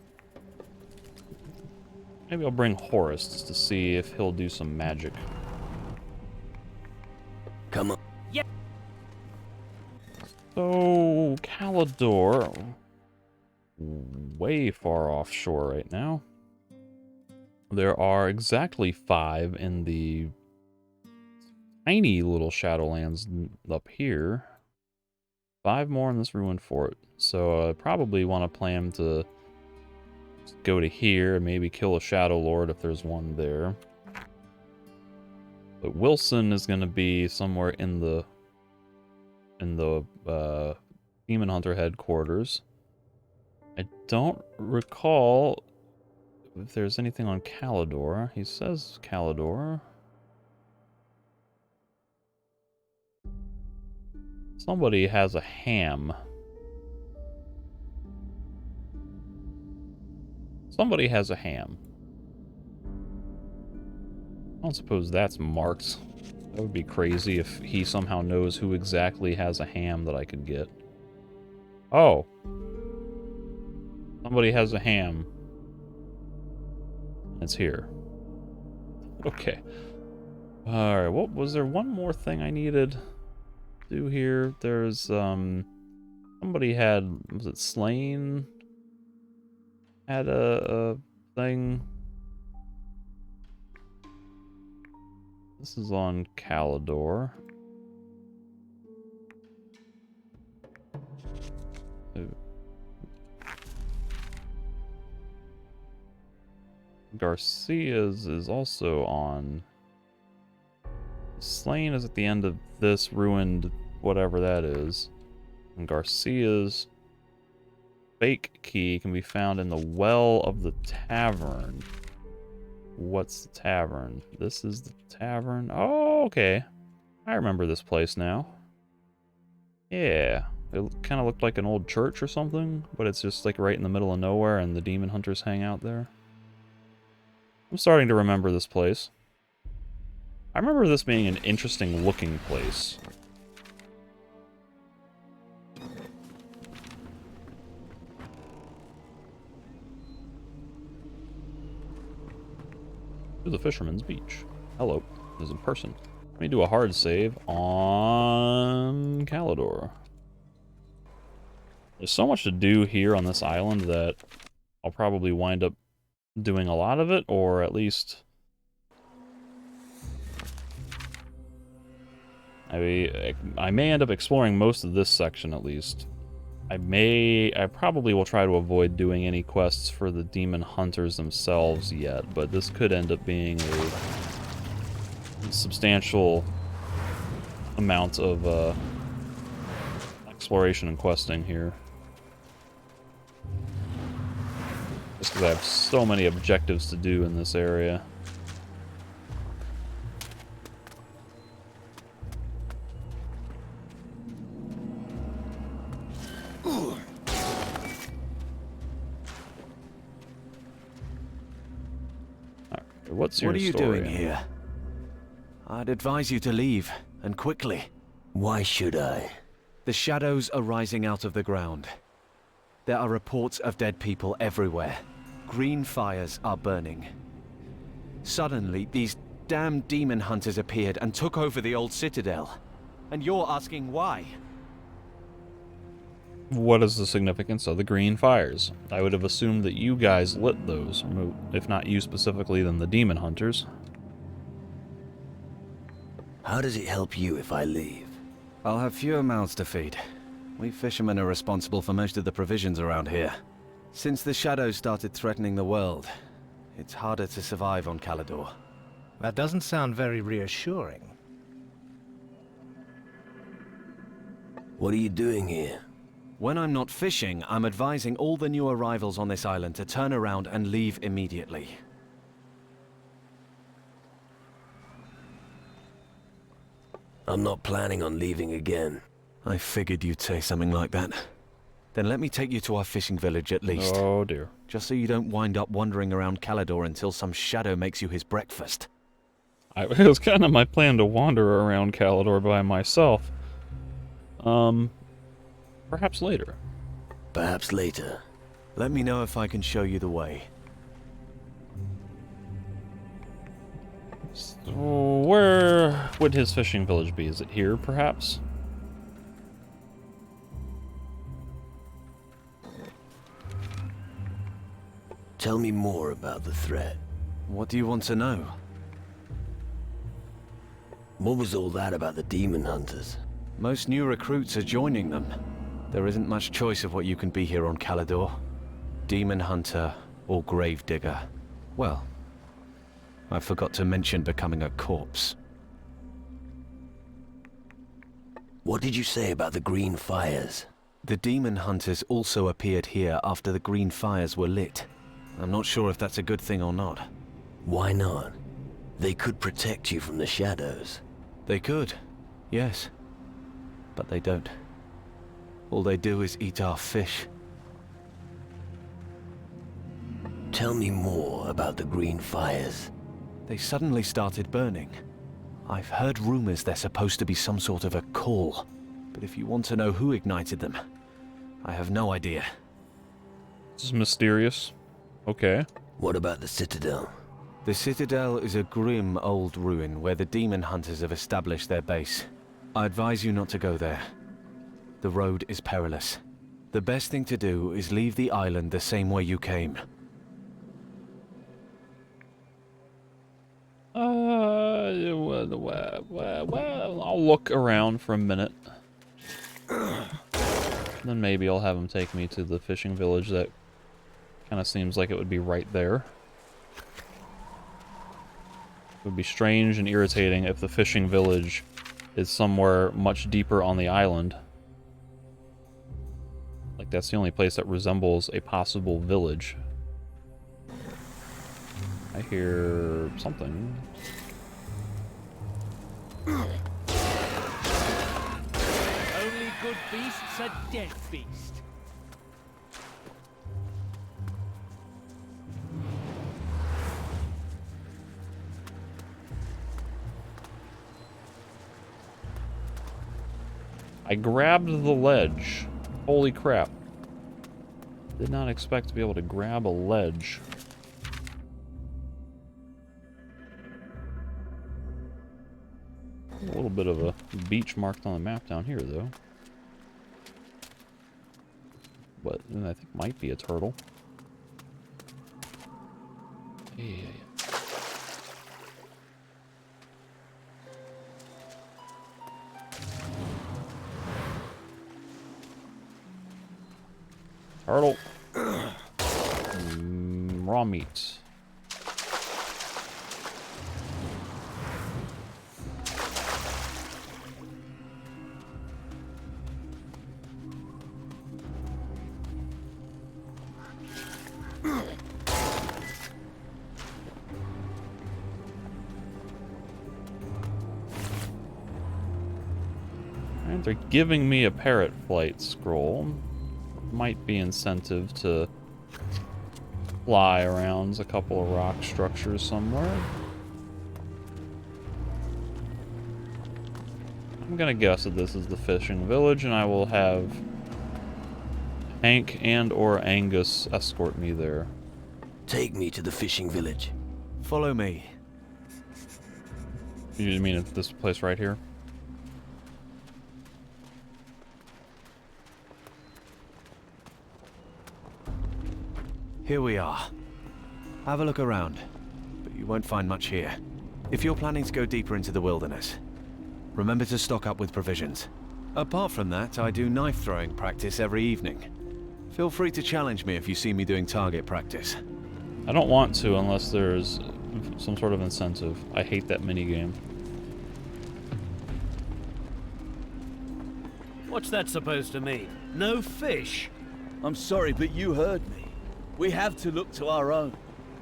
Maybe I'll bring Horus just to see if he'll do some magic. Come on. Yeah. So, Calidor, way far offshore right now. There are exactly 5 in the tiny little Shadowlands up here. 5 more in this ruined fort. So I probably want to plan to go to here and maybe kill a Shadow Lord if there's one there. But Wilson is going to be somewhere in the Demon Hunter headquarters. I don't recall if there's anything on Calidor. He says Calidor. Somebody has a ham. Somebody has a ham. I don't suppose that's marked. That would be crazy if he somehow knows who exactly has a ham that I could get. Oh. Somebody has a ham. It's here. Okay. Alright, what was there one more thing I needed to do here? There's somebody had, was it Slain? Had a thing. This is on Calidor. Garcia's is also on. Slain is at the end of this ruined whatever that is. And Garcia's fake key can be found in the well of the tavern. What's the tavern? This is the tavern. Oh, okay. I remember this place now. Yeah. It kind of looked like an old church or something, but it's just like right in the middle of nowhere and the demon hunters hang out there. I'm starting to remember this place. I remember this being an interesting looking place. To the Fisherman's Beach. Hello, this is in person. Let me do a hard save on Calidor. There's so much to do here on this island that I'll probably wind up doing a lot of it, or at least I may end up exploring most of this section at least. I probably will try to avoid doing any quests for the demon hunters themselves yet, but this could end up being a substantial amount of exploration and questing here. Just because I have so many objectives to do in this area. What's your What are you story? doing here? I'd advise you to leave, and quickly. Why should I? The shadows are rising out of the ground. There are reports of dead people everywhere. Green fires are burning. Suddenly, these damn demon hunters appeared and took over the old citadel. And you're asking why? What is the significance of the green fires? I would have assumed that you guys lit those, if not you specifically, then the demon hunters. How does it help you if I leave? I'll have fewer mouths to feed. We fishermen are responsible for most of the provisions around here. Since the shadows started threatening the world, it's harder to survive on Calador. That doesn't sound very reassuring. What are you doing here? When I'm not fishing, I'm advising all the new arrivals on this island to turn around and leave immediately. I'm not planning on leaving again. I figured you'd say something like that. Then let me take you to our fishing village at least. Oh dear. Just so you don't wind up wandering around Calador until some shadow makes you his breakfast. It was kind of my plan to wander around Calador by myself. Perhaps later. Perhaps later. Let me know if I can show you the way. So where would his fishing village be? Is it here, perhaps? Tell me more about the threat. What do you want to know? What was all that about the demon hunters? Most new recruits are joining them. There isn't much choice of what you can be here on Calador. Demon hunter or gravedigger. Well, I forgot to mention becoming a corpse. What did you say about the green fires? The demon hunters also appeared here after the green fires were lit. I'm not sure if that's a good thing or not. Why not? They could protect you from the shadows. They could, yes. But they don't. All they do is eat our fish. Tell me more about the green fires. They suddenly started burning. I've heard rumors they're supposed to be some sort of a call. But if you want to know who ignited them, I have no idea. This is mysterious. Okay. What about the Citadel? The Citadel is a grim old ruin where the demon hunters have established their base. I advise you not to go there. The road is perilous. The best thing to do is leave the island the same way you came. Well, I'll look around for a minute. Then maybe I'll have him take me to the fishing village that kind of seems like it would be right there. It would be strange and irritating if the fishing village is somewhere much deeper on the island. Like, that's the only place that resembles a possible village. I hear something. Only good beast's a dead beast. I grabbed the ledge. Holy crap. Did not expect to be able to grab a ledge. A little bit of a beach marked on the map down here, though. What I think might be a turtle. Yeah. Turtle. Raw meat. And they're giving me a parrot flight scroll. Might be incentive to fly around a couple of rock structures somewhere. I'm gonna guess that this is the fishing village, and I will have Hank and or Angus escort me there. Take me to the fishing village. Follow me. You mean at this place right here? Here we are. Have a look around, but you won't find much here. If you're planning to go deeper into the wilderness, remember to stock up with provisions. Apart from that, I do knife throwing practice every evening. Feel free to challenge me if you see me doing target practice. I don't want to unless there's some sort of incentive. I hate that minigame. What's that supposed to mean? No fish? I'm sorry, but you heard me. We have to look to our own.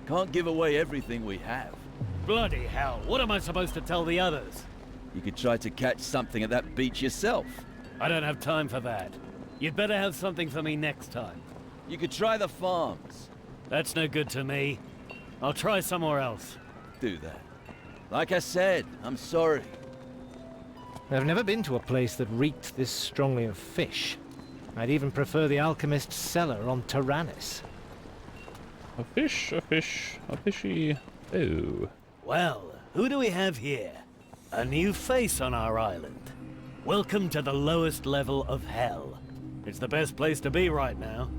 Can't give away everything we have. Bloody hell, what am I supposed to tell the others? You could try to catch something at that beach yourself. I don't have time for that. You'd better have something for me next time. You could try the farms. That's no good to me. I'll try somewhere else. Do that. Like I said, I'm sorry. I've never been to a place that reeked this strongly of fish. I'd even prefer the alchemist's cellar on Tyrannus. A fish, a fish, a fishy. Oh. Well, who do we have here? A new face on our island. Welcome to the lowest level of hell. It's the best place to be right now.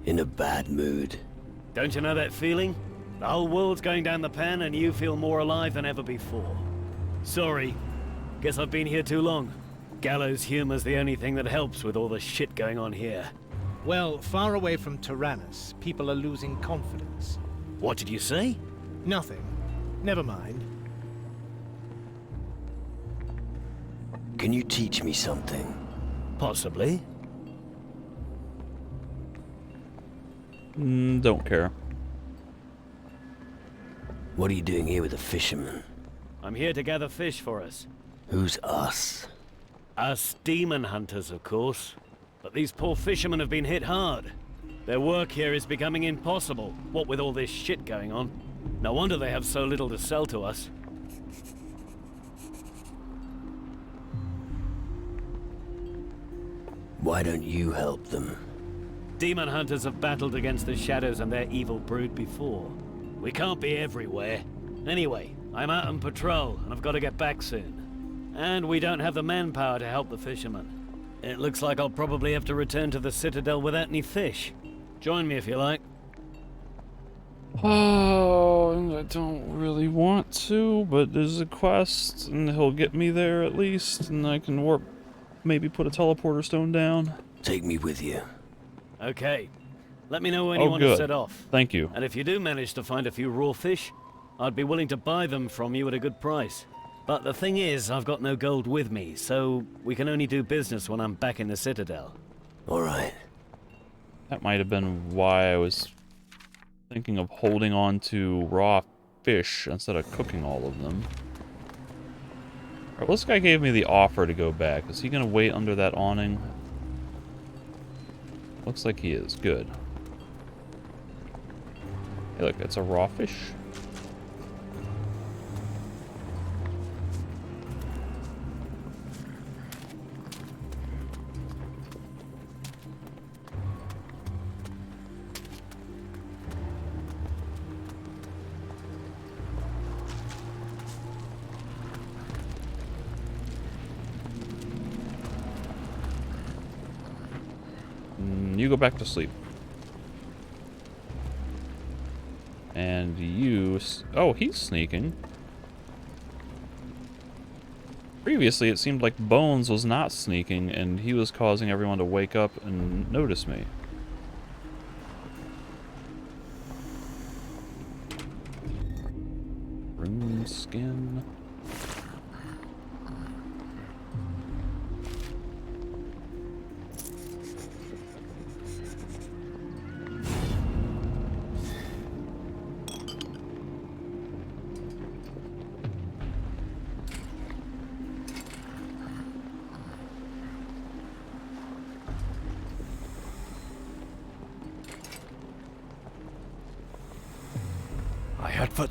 In a bad mood. Don't you know that feeling? The whole world's going down the pan and you feel more alive than ever before. Sorry. Guess I've been here too long. Gallows humor's the only thing that helps with all the shit going on here. Well, far away from Tyrannus, people are losing confidence. What did you say? Nothing. Never mind. Can you teach me something? Possibly. Don't care. What are you doing here with a fisherman? I'm here to gather fish for us. Who's us? Us demon hunters, of course. But these poor fishermen have been hit hard. Their work here is becoming impossible, what with all this shit going on. No wonder they have so little to sell to us. Why don't you help them? Demon hunters have battled against the shadows and their evil brood before. We can't be everywhere. Anyway, I'm out on patrol, and I've got to get back soon. And we don't have the manpower to help the fishermen. It looks like I'll probably have to return to the Citadel without any fish. Join me if you like. Oh, I don't really want to, but there's a quest, and he'll get me there at least, and I can warp, maybe put a teleporter stone down. Take me with you. Okay. Let me know when you want to set off. Thank you. And if you do manage to find a few raw fish, I'd be willing to buy them from you at a good price. But the thing is, I've got no gold with me, so we can only do business when I'm back in the Citadel. All right. That might have been why I was thinking of holding on to raw fish instead of cooking all of them. Alright, well, this guy gave me the offer to go back. Is he going to wait under that awning? Looks like he is. Good. Hey, look, it's a raw fish. You go back to sleep. And you... Oh, he's sneaking. Previously, it seemed like Bones was not sneaking, and he was causing everyone to wake up and notice me. Rune skin...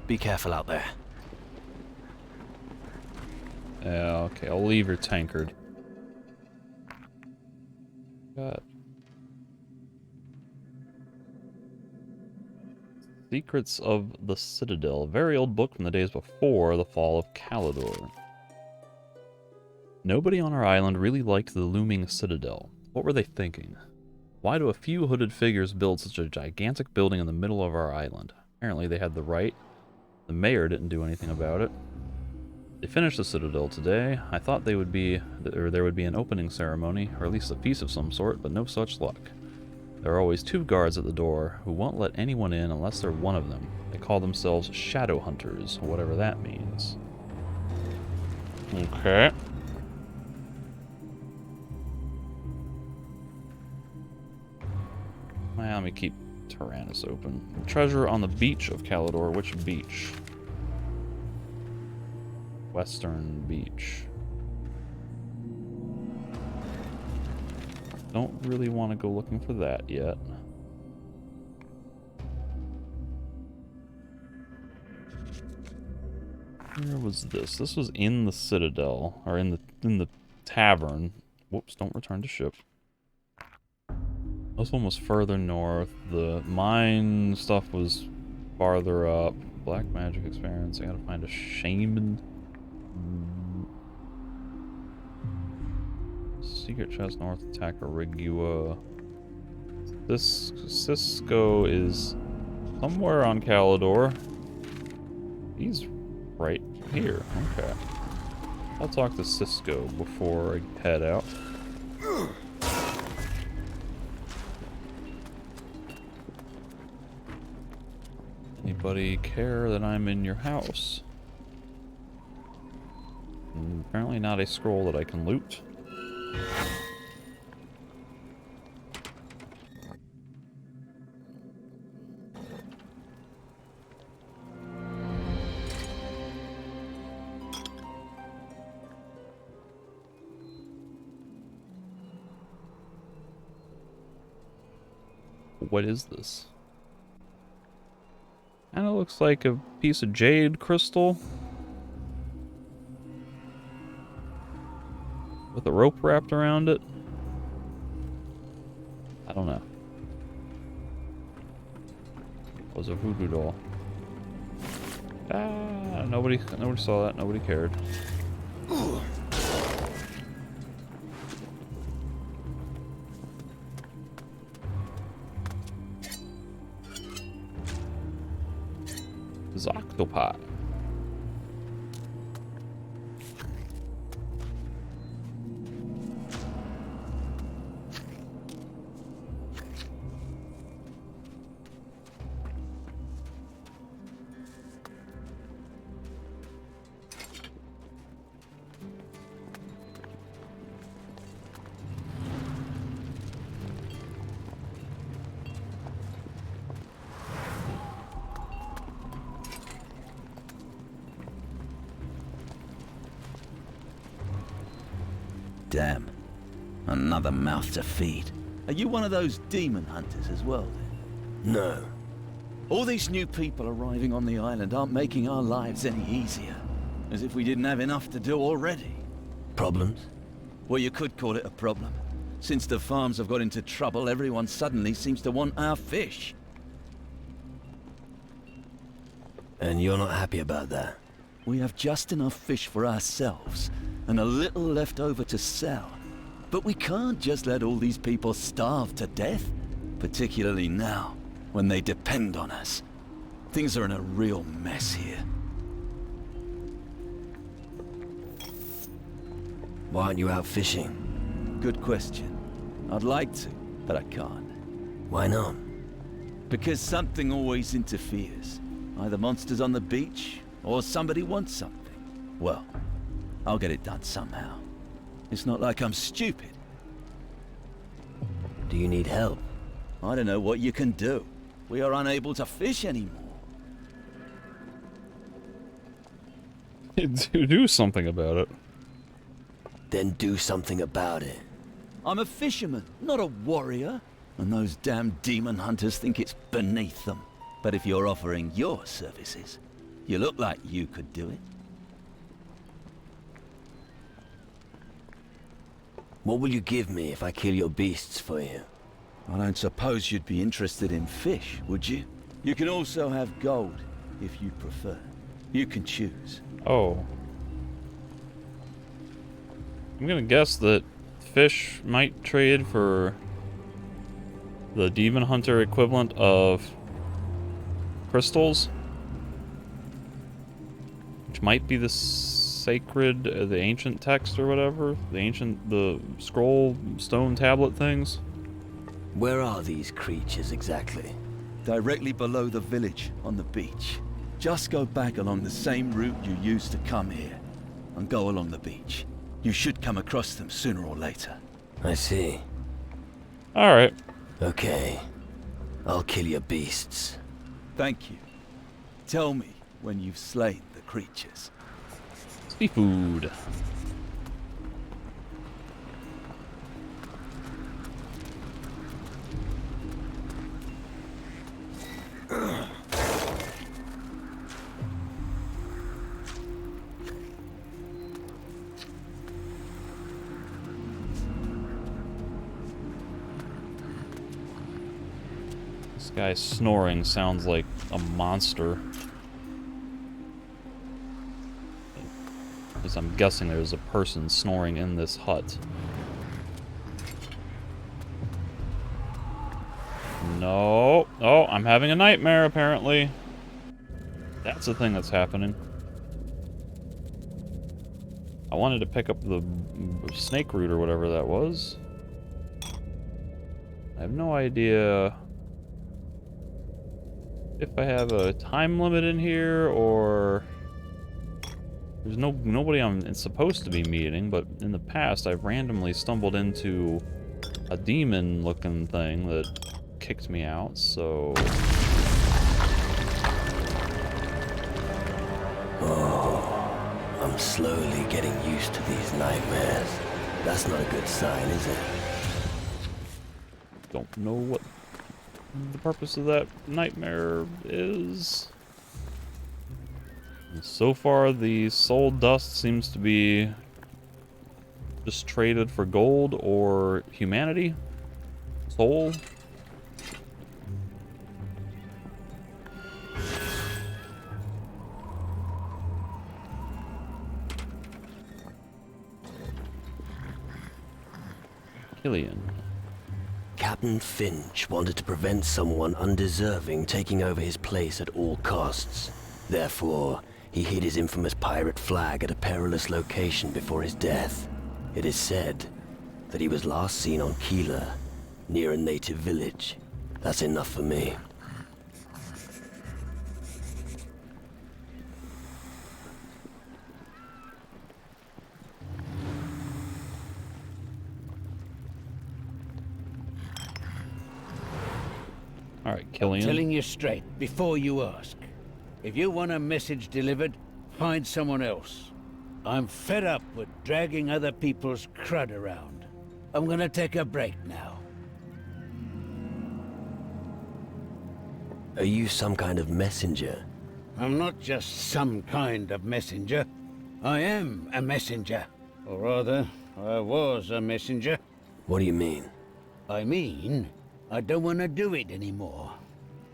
Be careful out there. Yeah, okay, I'll leave your tankard. Got Secrets of the Citadel, a very old book from the days before the fall of Calidor. Nobody on our island really liked the looming citadel. What were they thinking? Why do a few hooded figures build such a gigantic building in the middle of our island? Apparently they had the right. The mayor didn't do anything about it. They finished the citadel today. I thought there would be an opening ceremony, or at least a feast of some sort, but no such luck. There are always 2 guards at the door who won't let anyone in unless they're one of them. They call themselves shadow hunters, whatever that means. Okay. Well, let me keep Tyrannus open. Treasure on the beach of Calidor. Which beach? Western Beach. Don't really want to go looking for that yet. Where was this? This was in the Citadel, or in the tavern. Whoops, don't return to ship. This one was further north. The mine stuff was farther up. Black magic experience. I gotta find a shaman. Secret chest north, attack a Rigua. This Cisco is somewhere on Calidor. He's right here. Okay. I'll talk to Cisco before I head out. Anybody care that I'm in your house? Apparently not a scroll that I can loot. What is this? Kinda looks like a piece of jade crystal with a rope wrapped around it. I don't know. It was a voodoo doll. Ah, nobody saw that. Nobody cared. Octopi. Damn. Another mouth to feed. Are you one of those demon hunters as well, then? No. All these new people arriving on the island aren't making our lives any easier. As if we didn't have enough to do already. Problems? Well, you could call it a problem. Since the farms have got into trouble, everyone suddenly seems to want our fish. And you're not happy about that? We have just enough fish for ourselves, and a little left over to sell. But we can't just let all these people starve to death, particularly now, when they depend on us. Things are in a real mess here. Why aren't you out fishing? Good question. I'd like to, but I can't. Why not? Because something always interferes. Either monsters on the beach, or somebody wants something. Well, I'll get it done somehow. It's not like I'm stupid. Do you need help? I don't know what you can do. We are unable to fish anymore. Do something about it. Then do something about it. I'm a fisherman, not a warrior. And those damn demon hunters think it's beneath them. But if you're offering your services, you look like you could do it. What will you give me if I kill your beasts for you? I don't suppose you'd be interested in fish, would you? You can also have gold, if you prefer. You can choose. Oh. I'm gonna guess that fish might trade for the Demon Hunter equivalent of crystals, which might be the sacred, the ancient text or whatever, the scroll stone tablet things. Where are these creatures exactly? Directly below the village, on the beach. Just go back along the same route you used to come here, and go along the beach. You should come across them sooner or later. I see. Alright. Okay. I'll kill your beasts. Thank you. Tell me when you've slain the creatures. Seafood. This guy snoring sounds like a monster. Because I'm guessing there's a person snoring in this hut. No. Oh, I'm having a nightmare, apparently. That's the thing that's happening. I wanted to pick up the snake root or whatever that was. I have no idea if I have a time limit in here or... There's nobody I'm supposed to be meeting, but in the past I've randomly stumbled into a demon-looking thing that kicked me out, so... Oh, I'm slowly getting used to these nightmares. That's not a good sign, is it? Don't know what the purpose of that nightmare is. And so far, the soul dust seems to be just traded for gold or humanity. Soul. Killian. Captain Finch wanted to prevent someone undeserving taking over his place at all costs. Therefore, he hid his infamous pirate flag at a perilous location before his death. It is said that he was last seen on Keeler, near a native village. That's enough for me. Alright, Killian. I'm telling you straight, before you ask. If you want a message delivered, find someone else. I'm fed up with dragging other people's crud around. I'm gonna take a break now. Are you some kind of messenger? I'm not just some kind of messenger. I am a messenger. Or rather, I was a messenger. What do you mean? I mean, I don't want to do it anymore.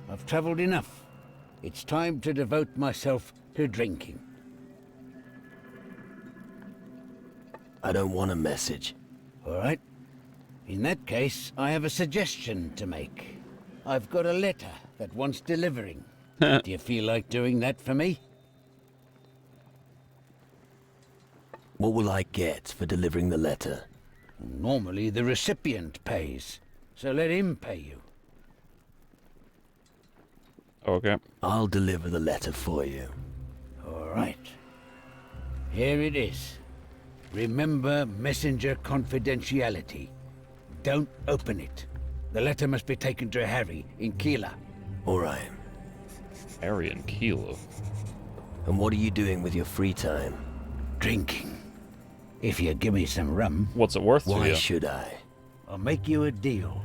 I've traveled enough. It's time to devote myself to drinking. I don't want a message. All right. In that case, I have a suggestion to make. I've got a letter that wants delivering. Do you feel like doing that for me? What will I get for delivering the letter? Normally the recipient pays, so let him pay you. Okay. I'll deliver the letter for you. All right. Here it is. Remember messenger confidentiality. Don't open it. The letter must be taken to Harry in Keeler. All right. Harry in Keeler. And what are you doing with your free time? Drinking. If you give me some rum. What's it worth to you? Why should I? I'll make you a deal.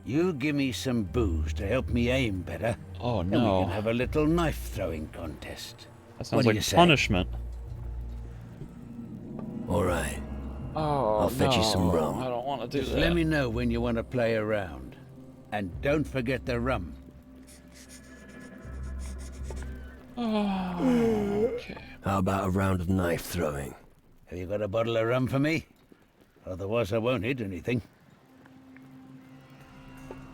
You give me some booze to help me aim better. Oh and no. we can have a little knife throwing contest. That sounds like punishment. All right. Oh, I'll fetch you some rum. I don't want to do Just that. let me know when you want to play around. And don't forget the rum. Okay. How about a round of knife throwing? Have you got a bottle of rum for me? Otherwise I won't hit anything.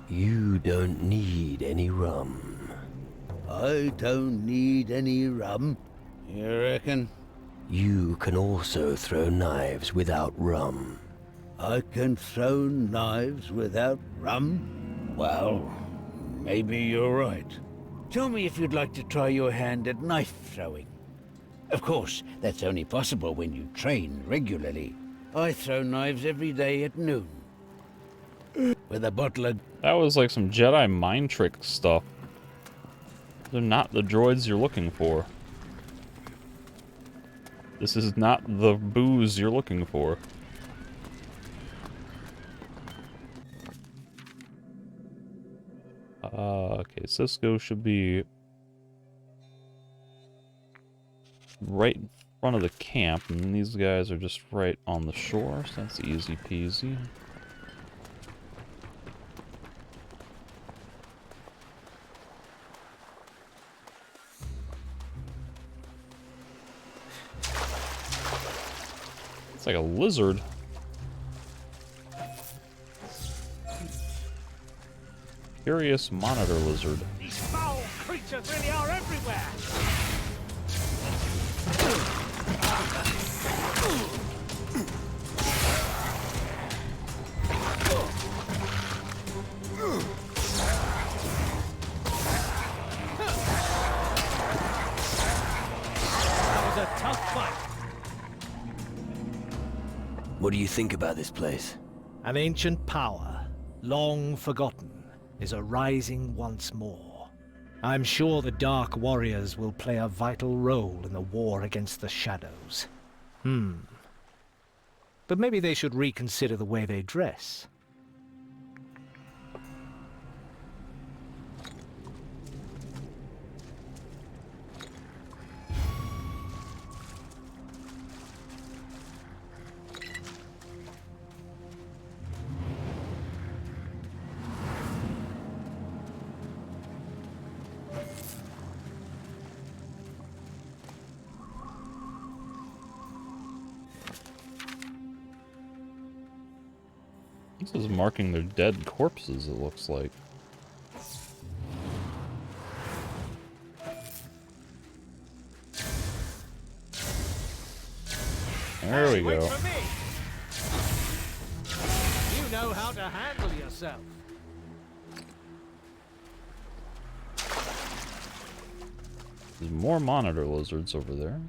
You don't need any rum. I don't need any rum. You reckon? You can also throw knives without rum. I can throw knives without rum? Well, maybe you're right. Tell me if you'd like to try your hand at knife throwing. Of course, that's only possible when you train regularly. I throw knives every day at noon. With a bottle of... That was like some Jedi mind trick stuff. They're not the droids you're looking for. This is not the booze you're looking for. Okay, Cisco should be right in front of the camp, and these guys are just right on the shore, so that's easy peasy. It's like a lizard. Curious monitor lizard. These foul creatures really are everywhere! That was a tough fight. What do you think about this place? An ancient power, long forgotten, is arising once more. I'm sure the Dark Warriors will play a vital role in the war against the Shadows. But maybe they should reconsider the way they dress. This is marking their dead corpses, it looks like. There we go. Wait for me. You know how to handle yourself. There's more monitor lizards over there.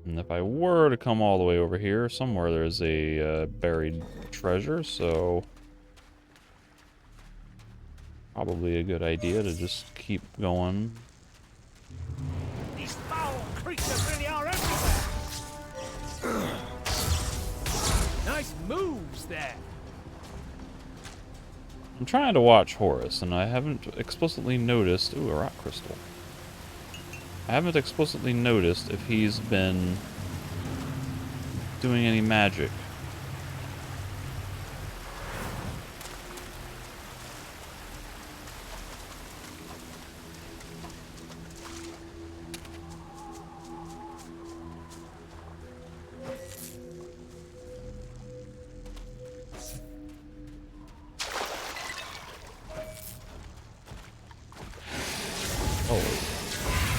And if I were to come all the way over here, somewhere there's a buried treasure, so probably a good idea to just keep going. These foul creatures really are everywhere. Nice moves there. I'm trying to watch Horus, and I haven't explicitly noticed... Ooh, a rock crystal. I haven't explicitly noticed if he's been doing any magic.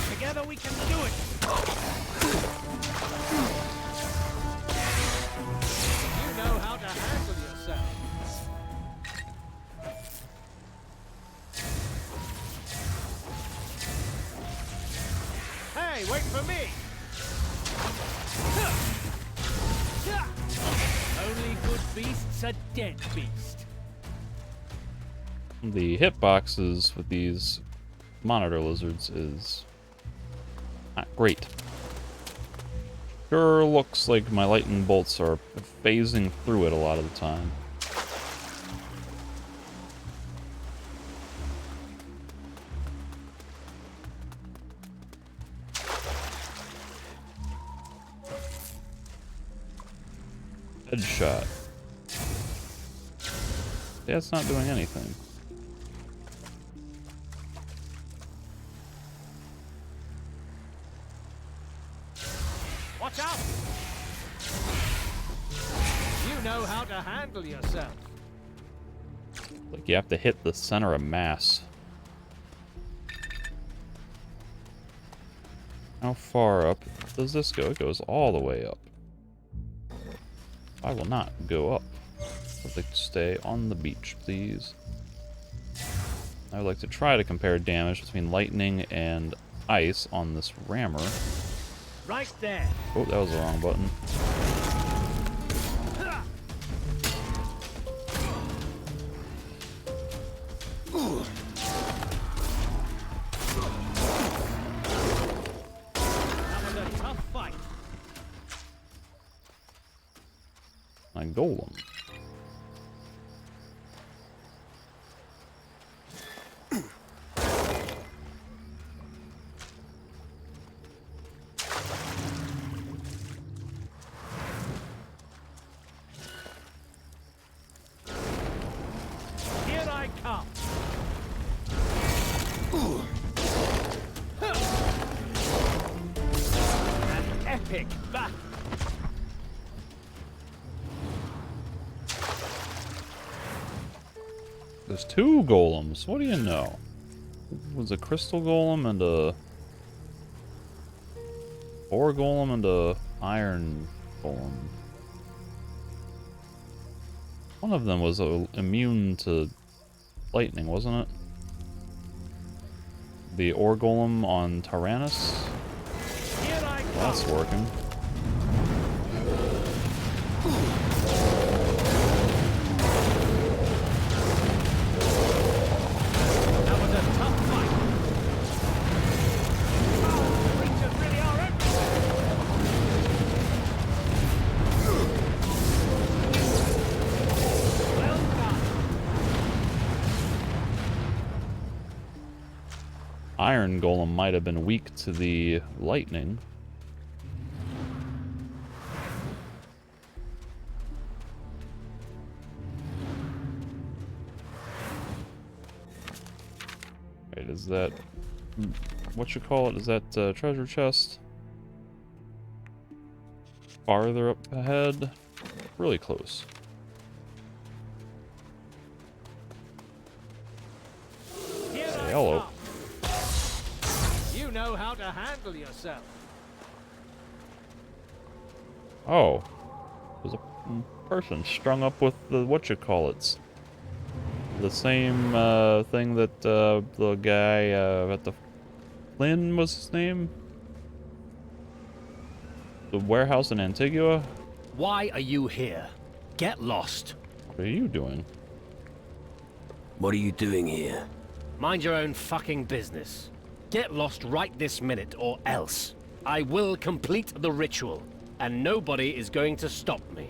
Together we can do it. You know how to handle yourself. Hey, wait for me. Only good beasts are dead beast. The hitboxes with these monitor lizards is not great. Sure looks like my lightning bolts are phasing through it a lot of the time. Headshot. Yeah, it's not doing anything. Watch out! You know how to handle yourself. Like you have to hit the center of mass. How far up does this go? It goes all the way up. I will not go up. I'd like to stay on the beach, please. I would like to try to compare damage between lightning and ice on this rammer. Right there. Oh, that was the wrong button. That was a tough fight. My golem. Here I come. An epic battle. There's two golems. What do you know? It was a crystal golem and a ore golem and a iron golem. One of them was immune to lightning, wasn't it? The ore golem on Tyrannus? Well, that's working. That was a tough fight. The creatures really are well done. Iron golem might have been weak to the lightning. Wait, is that... what you call it? Is that treasure chest? Farther up ahead? Really close. Here I Hello. come. You know how to handle yourself. Oh. There's a person strung up with the whatchamacallits. The same thing that the guy at the... Flynn was his name? The warehouse in Antigua? Why are you here? Get lost. What are you doing? What are you doing here? Mind your own fucking business. Get lost right this minute or else. I will complete the ritual, and nobody is going to stop me.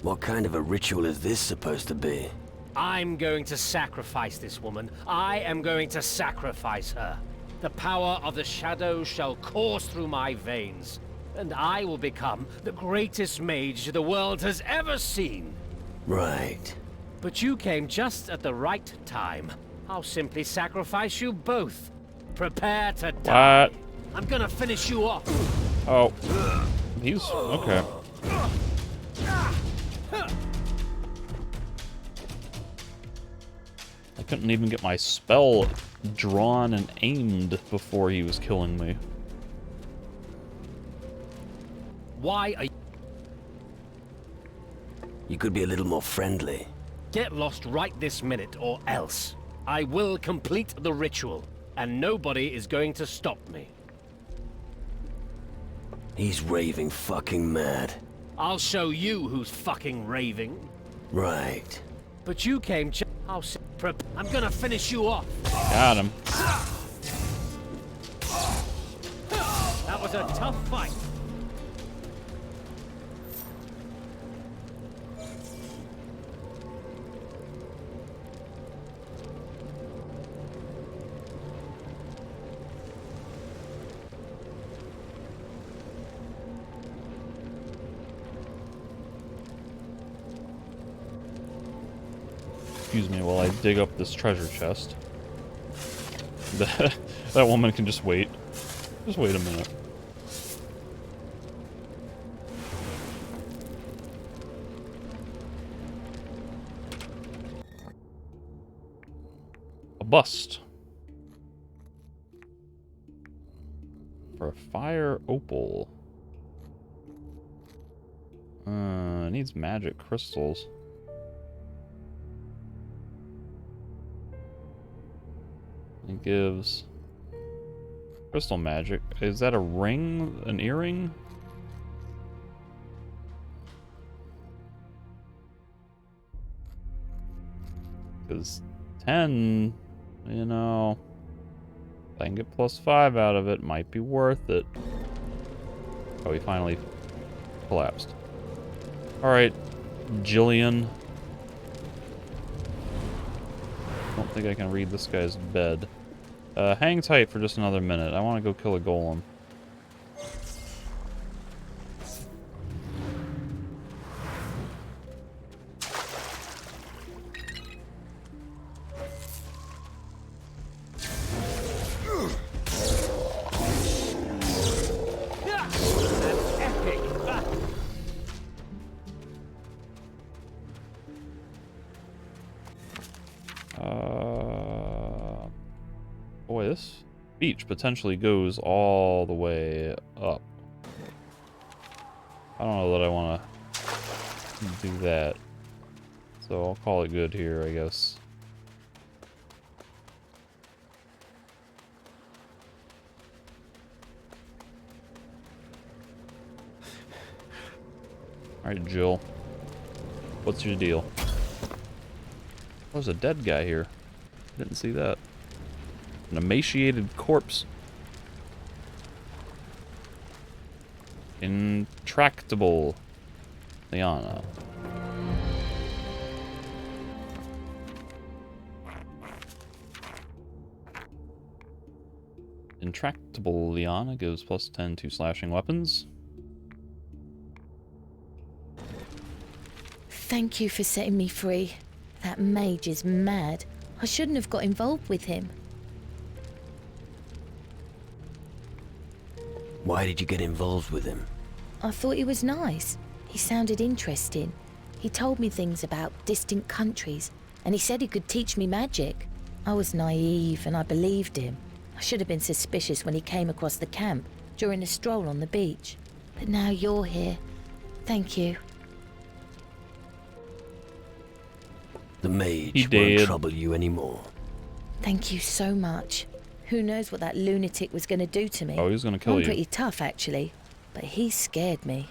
What kind of a ritual is this supposed to be? I'm going to sacrifice this woman. I am going to sacrifice her. The power of the shadows shall course through my veins, and I will become the greatest mage the world has ever seen. Right. But you came just at the right time. I'll simply sacrifice you both. Prepare to die. What? I'm gonna finish you off. Oh. He's... okay. I couldn't even get my spell drawn and aimed before he was killing me. Why are you... You could be a little more friendly. Get lost right this minute or else. I will complete the ritual, and nobody is going to stop me. He's raving fucking mad. I'll show you who's fucking raving. Right. But you came I'm gonna finish you off. Got him. That was a tough fight. excuse me while I dig up this treasure chest. That woman can just wait. Just wait a minute. A bust. For a fire opal. It needs magic crystals. It gives crystal magic. Is that a ring? An earring? Because 10, you know, if I can get +5 out of it, might be worth it. Oh, he finally collapsed. Alright, Jillian. Don't think I can read this guy's bed. Hang tight for just another minute. I want to go kill a golem. Boy, this beach potentially goes all the way up. I don't know that I want to do that. So I'll call it good here, I guess. Alright, Jill. What's your deal? There's a dead guy here. Didn't see that. An emaciated corpse. Intractable. Liana. Intractable Liana gives +10 to slashing weapons. Thank you for setting me free. That mage is mad. I shouldn't have got involved with him. Why did you get involved with him? I thought he was nice. He sounded interesting. He told me things about distant countries, and he said he could teach me magic. I was naive, and I believed him. I should have been suspicious when he came across the camp during a stroll on the beach. But now you're here. Thank you. The mage won't trouble you anymore. Thank you so much. Who knows what that lunatic was going to do to me? Oh, he's going to kill I'm you. pretty tough, actually. But he scared me.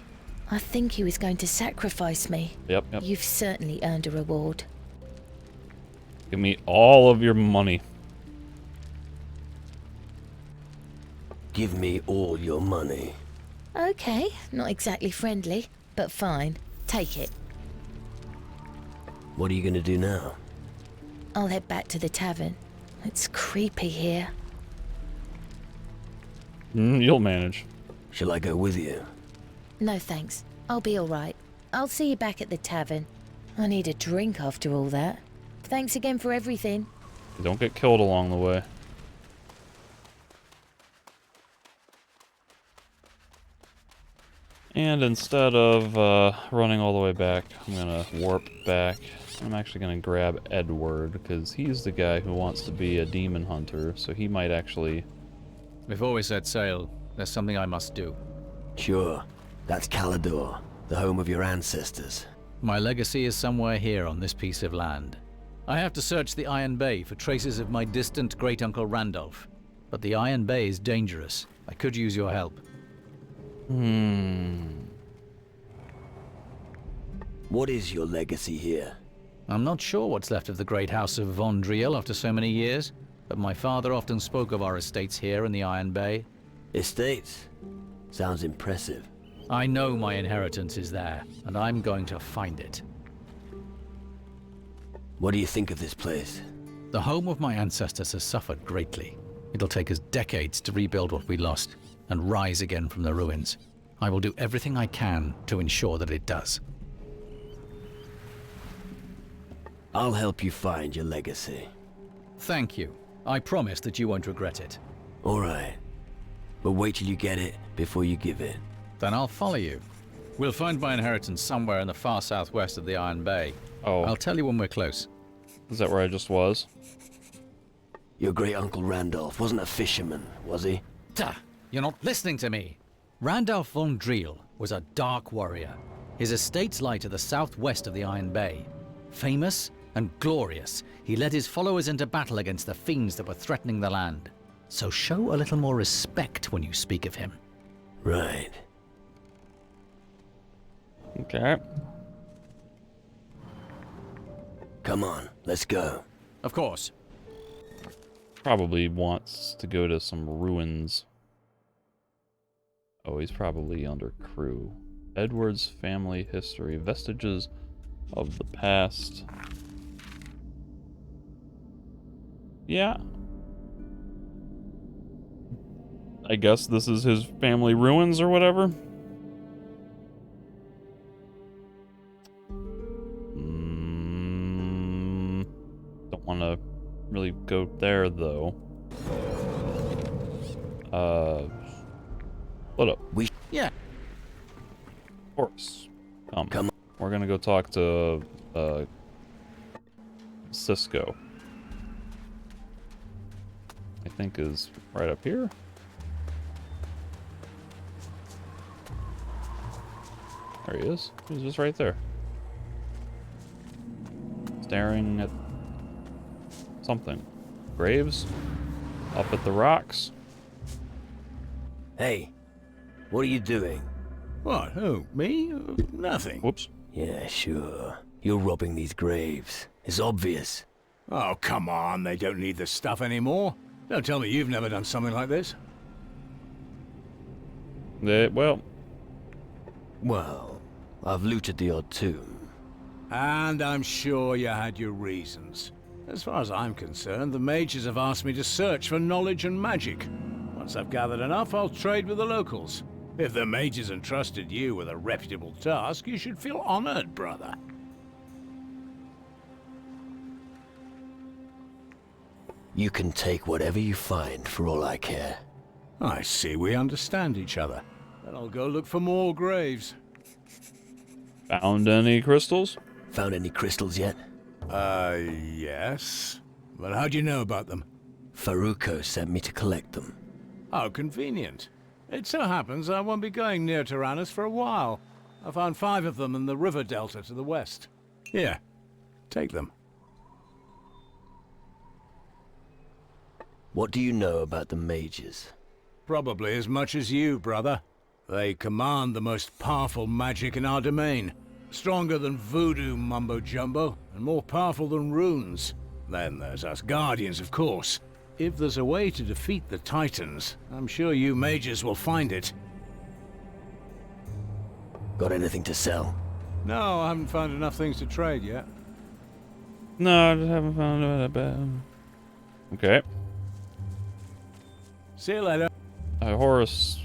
I think he was going to sacrifice me. Yep. You've certainly earned a reward. Give me all of your money. Give me all your money. Okay, not exactly friendly, but fine. Take it. What are you going to do now? I'll head back to the tavern. It's creepy here. You'll manage. Shall I go with you? No thanks. I'll be alright. I'll see you back at the tavern. I need a drink after all that. Thanks again for everything. Don't get killed along the way. And instead of running all the way back, I'm gonna warp back. I'm actually gonna grab Edward, because he's the guy who wants to be a demon hunter, so he might actually... Before we set sail, there's something I must do. Sure. That's Calador, the home of your ancestors. My legacy is somewhere here on this piece of land. I have to search the Iron Bay for traces of my distant great-uncle Randolph. But the Iron Bay is dangerous. I could use your help. What is your legacy here? I'm not sure what's left of the great house of Von Driel after so many years, but my father often spoke of our estates here in the Iron Bay. Estates? Sounds impressive. I know my inheritance is there, and I'm going to find it. What do you think of this place? The home of my ancestors has suffered greatly. It'll take us decades to rebuild what we lost, and rise again from the ruins. I will do everything I can to ensure that it does. I'll help you find your legacy. Thank you. I promise that you won't regret it. All right. But wait till you get it before you give it. Then I'll follow you. We'll find my inheritance somewhere in the far southwest of the Iron Bay. Oh. I'll tell you when we're close. Is that where I just was? Your great uncle Randolph wasn't a fisherman, was he? Duh! You're not listening to me! Randolph von Driel was a dark warrior. His estates lie to the southwest of the Iron Bay. Famous and glorious, he led his followers into battle against the fiends that were threatening the land. So show a little more respect when you speak of him. Right. Okay. Come on, let's go. Of course. Probably wants to go to some ruins. Oh, he's probably under crew. Edward's family history, vestiges of the past. Yeah. I guess this is his family ruins or whatever. Don't want to really go there though. What up? Yeah. Of course. Come. We're gonna go talk to Cisco. I think is right up here. There he is. He's just right there. Staring at something. Graves? Up at the rocks? Hey, what are you doing? What, who, me? Nothing. Whoops. Yeah, sure. You're robbing these graves. It's obvious. Oh, come on, they don't need the stuff anymore. Don't tell me you've never done something like this. Well, I've looted the odd tomb. And I'm sure you had your reasons. As far as I'm concerned, the mages have asked me to search for knowledge and magic. Once I've gathered enough, I'll trade with the locals. If the mages entrusted you with a reputable task, you should feel honored, brother. You can take whatever you find for all I care. I see we understand each other. Then I'll go look for more graves. found any crystals? Found any crystals yet? Yes. But how do you know about them? Faruko sent me to collect them. How convenient. It so happens I won't be going near Tyrannus for a while. I found 5 of them in the river delta to the west. Here, take them. What do you know about the mages? Probably as much as you, brother. They command the most powerful magic in our domain. Stronger than voodoo mumbo-jumbo, and more powerful than runes. Then there's us Guardians, of course. If there's a way to defeat the Titans, I'm sure you mages will find it. Got anything to sell? No, I haven't found enough things to trade yet. No, I just haven't found it. Okay. See you later. Horace.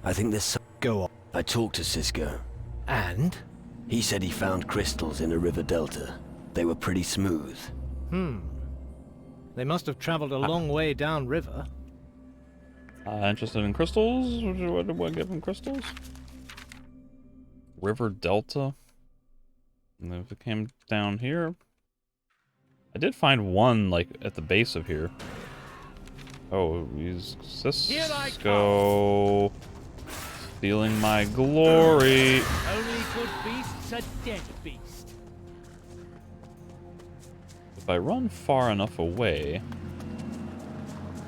I think there's some... Go on. I talked to Cisco. And? He said he found crystals in a river delta. They were pretty smooth. They must have traveled a long way downriver. Interested in crystals? What do I give him crystals? River Delta. And if it came down here. I did find one, like, at the base of here. Oh, he's Cisco. Stealing my glory. Only good beast's a dead beast. If I run far enough away,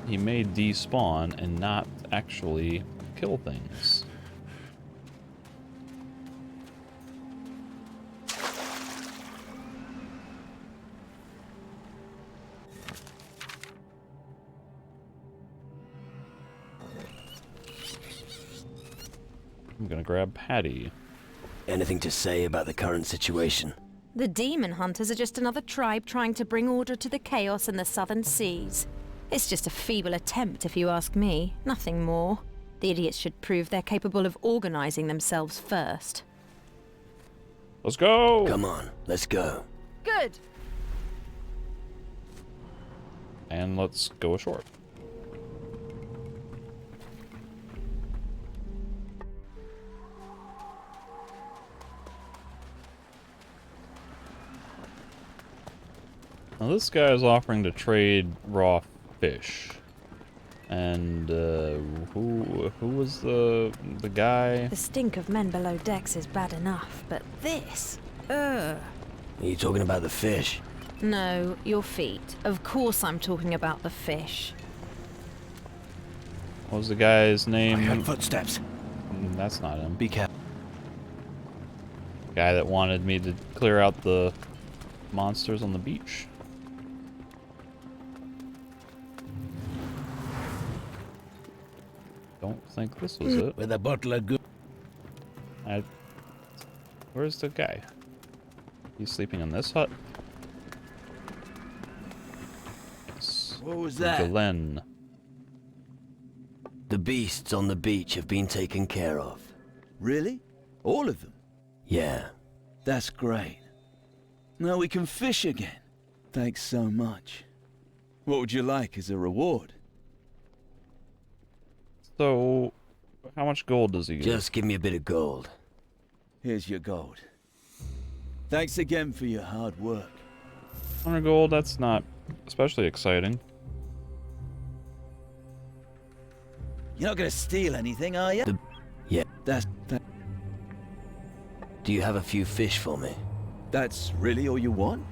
he may despawn and not actually kill things. I'm gonna grab Patty. Anything to say about the current situation? The demon hunters are just another tribe trying to bring order to the chaos in the southern seas. It's just a feeble attempt, if you ask me. Nothing more. The idiots should prove they're capable of organizing themselves first. Let's go! Come on, let's go. Good. And let's go ashore. Now this guy is offering to trade raw fish. And who was the guy? The stink of men below decks is bad enough, but this... Ugh. Are you talking about the fish? No, your feet. Of course I'm talking about the fish. What was the guy's name? I heard footsteps. That's not him. Be careful. Guy that wanted me to clear out the monsters on the beach. Don't think this was it. With a bottle of good. Where's the guy? He's sleeping in this hut. What was that? Glenn. The beasts on the beach have been taken care of. Really? All of them? Yeah. That's great. Now we can fish again. Thanks so much. What would you like as a reward? So, how much gold does he get? Just give me a bit of gold. Here's your gold. Thanks again for your hard work. 100 gold, that's not especially exciting. You're not gonna steal anything, are you? Yeah. That. Do you have a few fish for me? That's really all you want?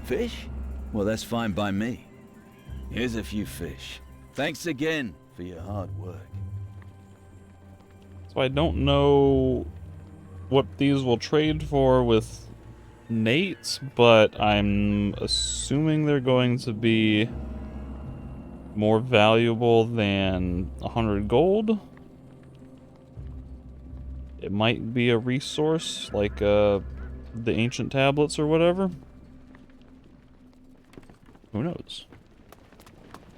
Fish? Well, that's fine by me. Here's a few fish. Thanks again for your hard work. So I don't know what these will trade for with Nate, but I'm assuming they're going to be more valuable than 100 gold. It might be a resource like the ancient tablets or whatever. Who knows?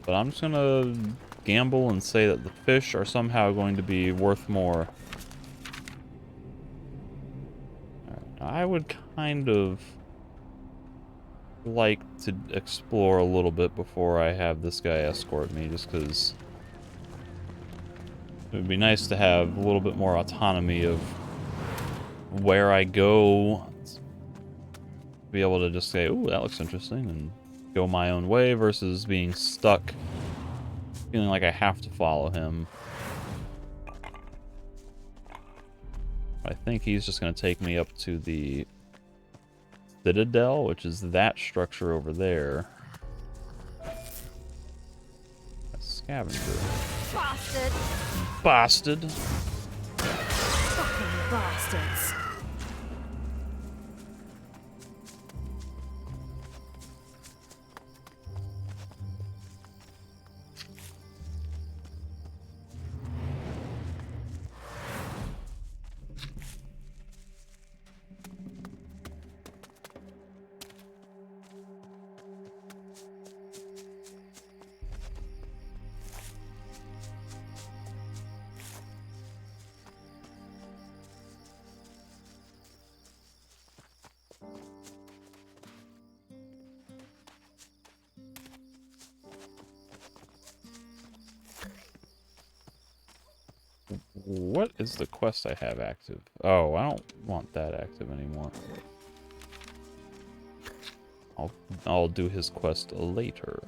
But I'm just gonna gamble and say that the fish are somehow going to be worth more. I would kind of like to explore a little bit before I have this guy escort me, just because it would be nice to have a little bit more autonomy of where I go. Be able to just say, ooh, that looks interesting, and go my own way versus being stuck, feeling like I have to follow him. I think he's just going to take me up to the Citadel, which is that structure over there. A scavenger. Bastard! Bastard! Fucking bastards. What is the quest I have active? Oh, I don't want that active anymore. I'll do his quest later.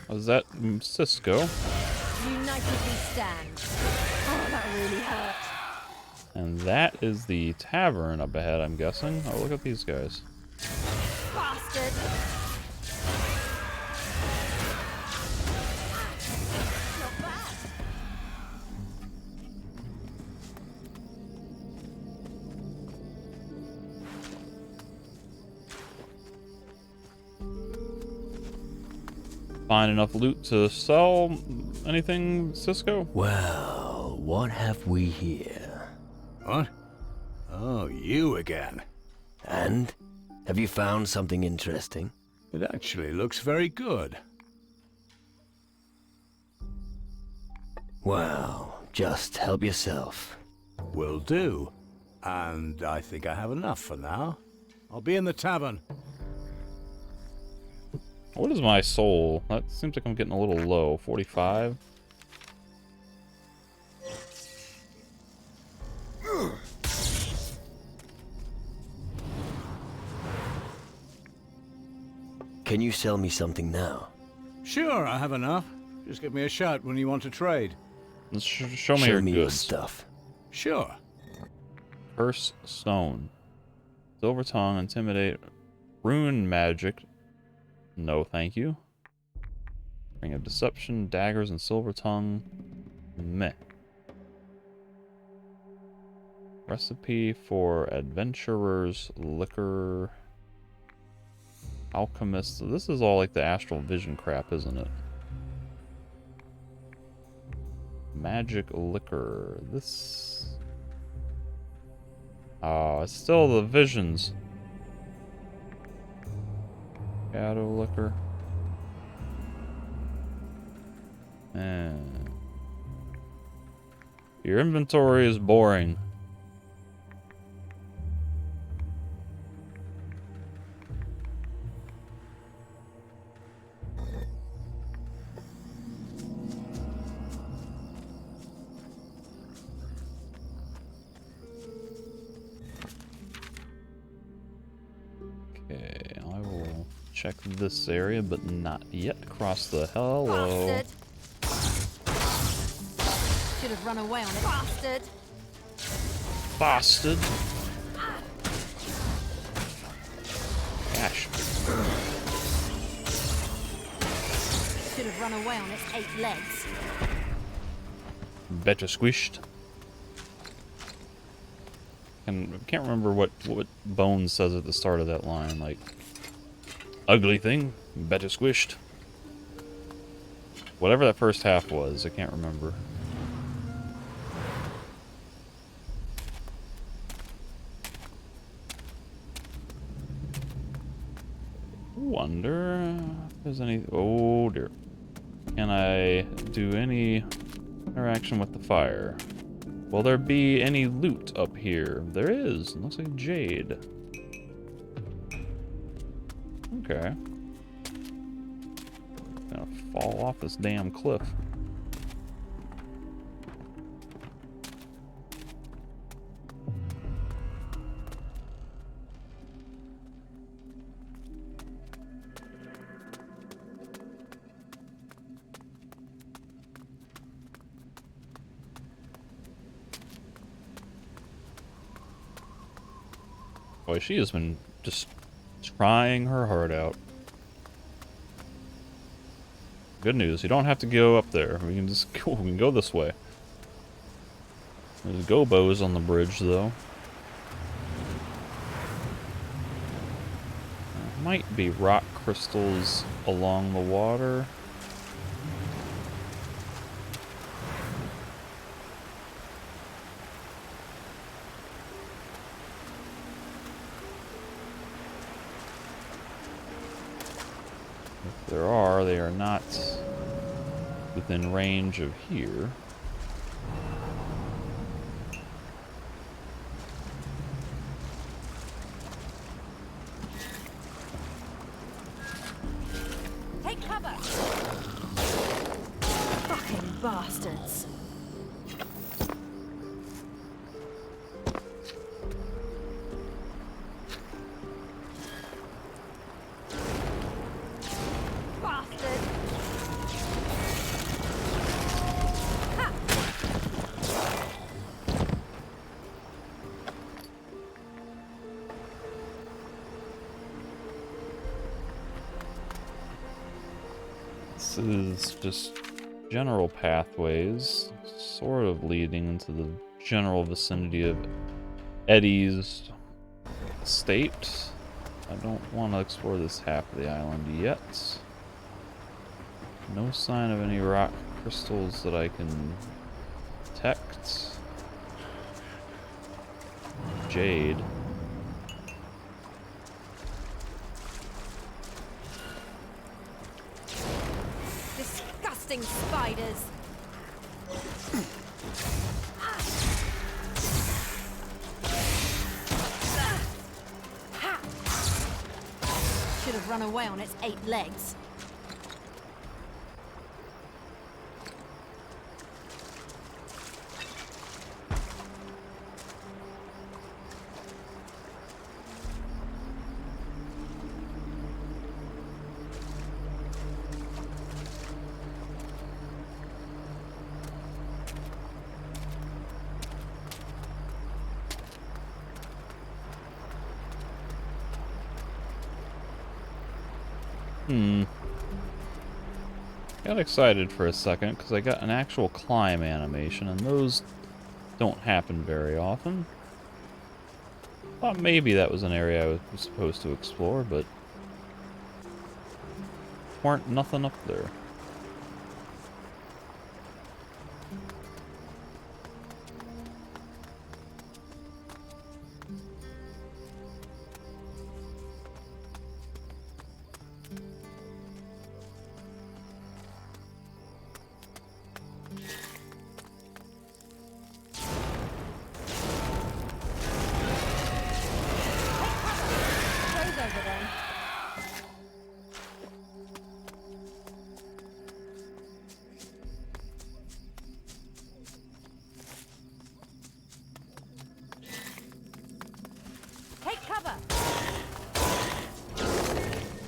Was that Cisco? United we stand. Oh, that really hurt. And that is the tavern up ahead, I'm guessing. Oh, look at these guys. Bastard! Find enough loot to sell anything, Cisco? Well, what have we here? What? Oh, you again. And? Have you found something interesting? It actually looks very good. Well, just help yourself. Will do. And I think I have enough for now. I'll be in the tavern. What is my soul? That seems like I'm getting a little low. 45? Can you sell me something now? Sure, I have enough. Just give me a shout when you want to trade. Show me your goods. Stuff. Sure. Curse stone. Silver tongue, intimidate, rune magic. No, thank you. Ring of deception, daggers, and silver tongue. Meh. Recipe for adventurers, liquor, alchemists. So this is all like the astral vision crap, isn't it? Magic liquor. This. Oh, it's still the visions. Shadow liquor. And your inventory is boring. Okay, I will check this area, but not yet. Across the hello. Bastard. Should have run away on it. Bastard. Bastard. Gosh. Should have run away on its 8 legs. Better squished. And I can't remember what Bones says at the start of that line. Like, ugly thing, better squished. Whatever that first half was, I can't remember. Wonder if there's any. Oh dear. Can I do any interaction with the fire? Will there be any loot up here? There is. It looks like jade. Okay. Gonna fall off this damn cliff. Boy, she has been just trying her heart out. Good news, you don't have to go up there. We can just go, we can go this way. There's gobos on the bridge, though. There might be rock crystals along the water. There are, they are not within range of here. Take cover! Fucking bastards. This is just general pathways, sort of leading into the general vicinity of Eddie's estate. I don't want to explore this half of the island yet. No sign of any rock crystals that I can detect. Jade. Disgusting spiders! Should have run away on its 8 legs. Got excited for a second because I got an actual climb animation, and those don't happen very often. Thought maybe that was an area I was supposed to explore, but weren't nothing up there.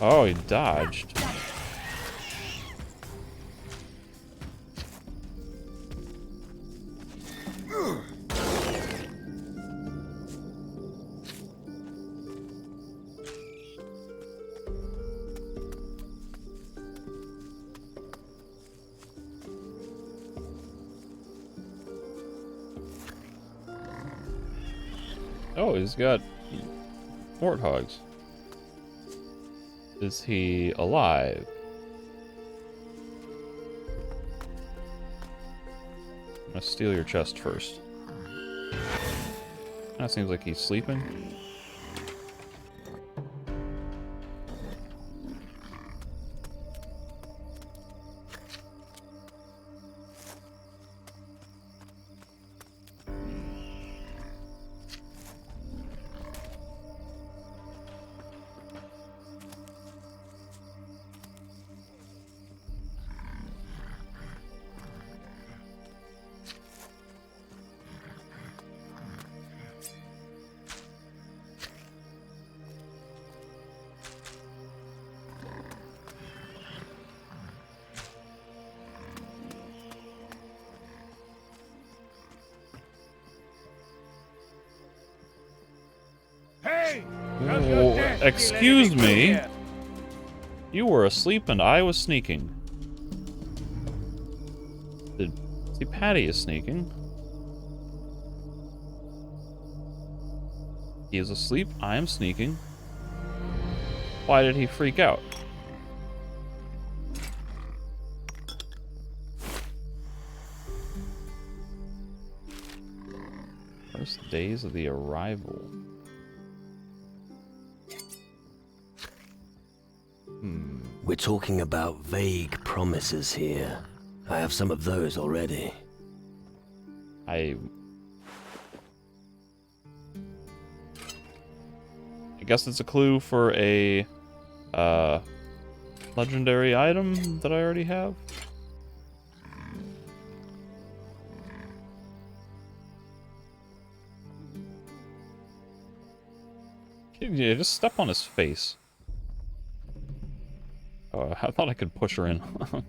Oh, he dodged. Oh, he's got warthogs. Is he alive? I'm gonna steal your chest first. That seems like he's sleeping. Oh, excuse me. You were asleep and I was sneaking. See, Patty is sneaking. He is asleep, I am sneaking. Why did he freak out? First days of the arrival. We're talking about vague promises here. I have some of those already. I guess it's a clue for a legendary item that I already have. Yeah, just step on his face. Oh, I thought I could push her in,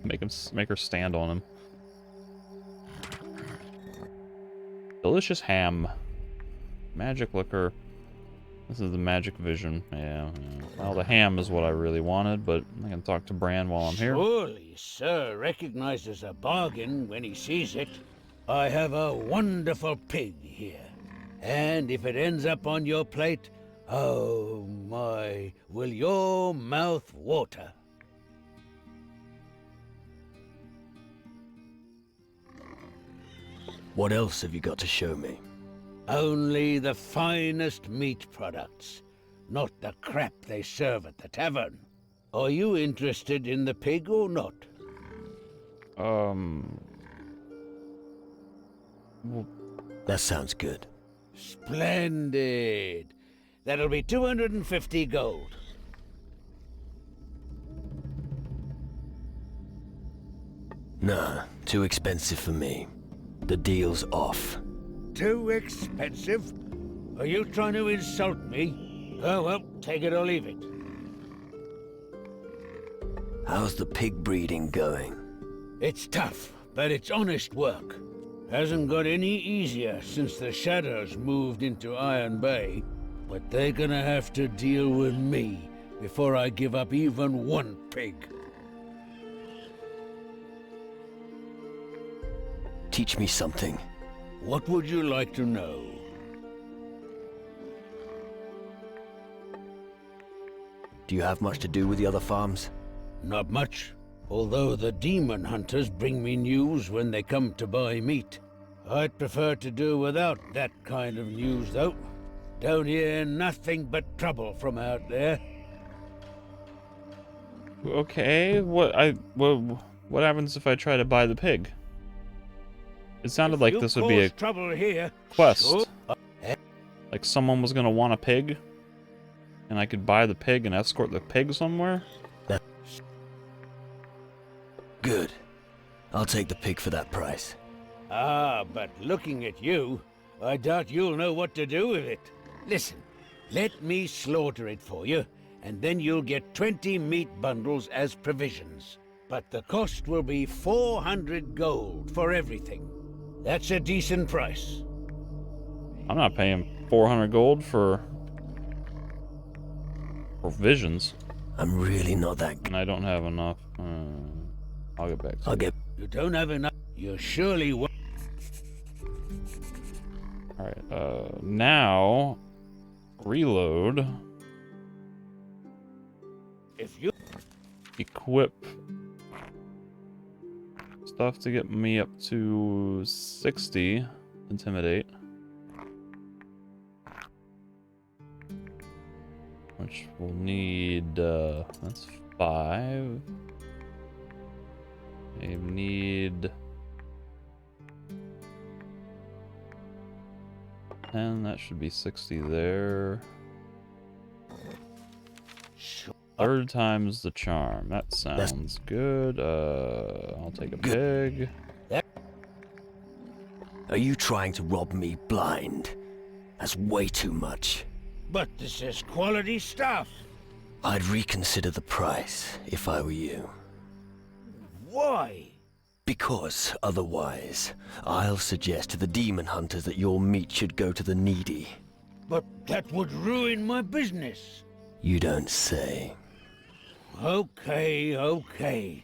make her stand on him. Delicious ham, magic liquor. This is the magic vision. Yeah. Well, the ham is what I really wanted, but I can talk to Bran while I'm here. Surely, sir recognizes a bargain when he sees it. I have a wonderful pig here, and if it ends up on your plate, oh my, will your mouth water? What else have you got to show me? Only the finest meat products, not the crap they serve at the tavern. Are you interested in the pig or not? Well, That sounds good. Splendid. That'll be 250 gold. Nah, too expensive for me. The deal's off. Too expensive? Are you trying to insult me? Oh well, take it or leave it. How's the pig breeding going? It's tough, but it's honest work. Hasn't got any easier since the Shadows moved into Iron Bay, but they're gonna have to deal with me before I give up even one pig. Teach me something. What would you like to know? Do you have much to do with the other farms? Not much. Although the demon hunters bring me news when they come to buy meat. I'd prefer to do without that kind of news, though. Don't hear nothing but trouble from out there. Okay, what happens if I try to buy the pig? It sounded like this would be a trouble here, quest. sure. Like someone was gonna want a pig, and I could buy the pig and escort the pig somewhere? Good. I'll take the pig for that price. Ah, but looking at you, I doubt you'll know what to do with it. Listen, let me slaughter it for you, and then you'll get 20 meat bundles as provisions. But the cost will be 400 gold for everything. That's a decent price. I'm not paying 400 gold for provisions. I'm really not that And I don't have enough. I'll get back to you. You don't have enough. You surely won't. Alright, now reload. If you equip stuff to get me up to 60. Intimidate. Which we'll need, that's 5. I need 10, that should be 60 there. Third time's the charm. That sounds good. I'll take a pig. Are you trying to rob me blind? That's way too much. But this is quality stuff. I'd reconsider the price if I were you. Why? Because otherwise, I'll suggest to the demon hunters that your meat should go to the needy. But that would ruin my business. You don't say. Okay, okay.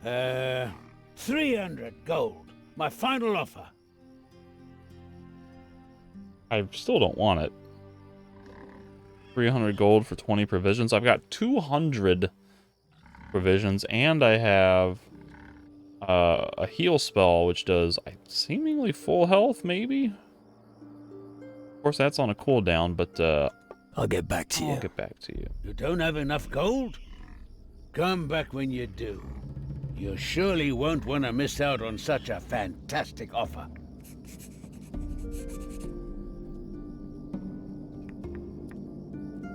300 gold. My final offer. I still don't want it. 300 gold for 20 provisions. I've got 200 provisions, and I have a heal spell, which does seemingly full health, maybe? Of course, that's on a cooldown, but I'll get back to you. I'll get back to you. You don't have enough gold? Come back when you do. You surely won't want to miss out on such a fantastic offer.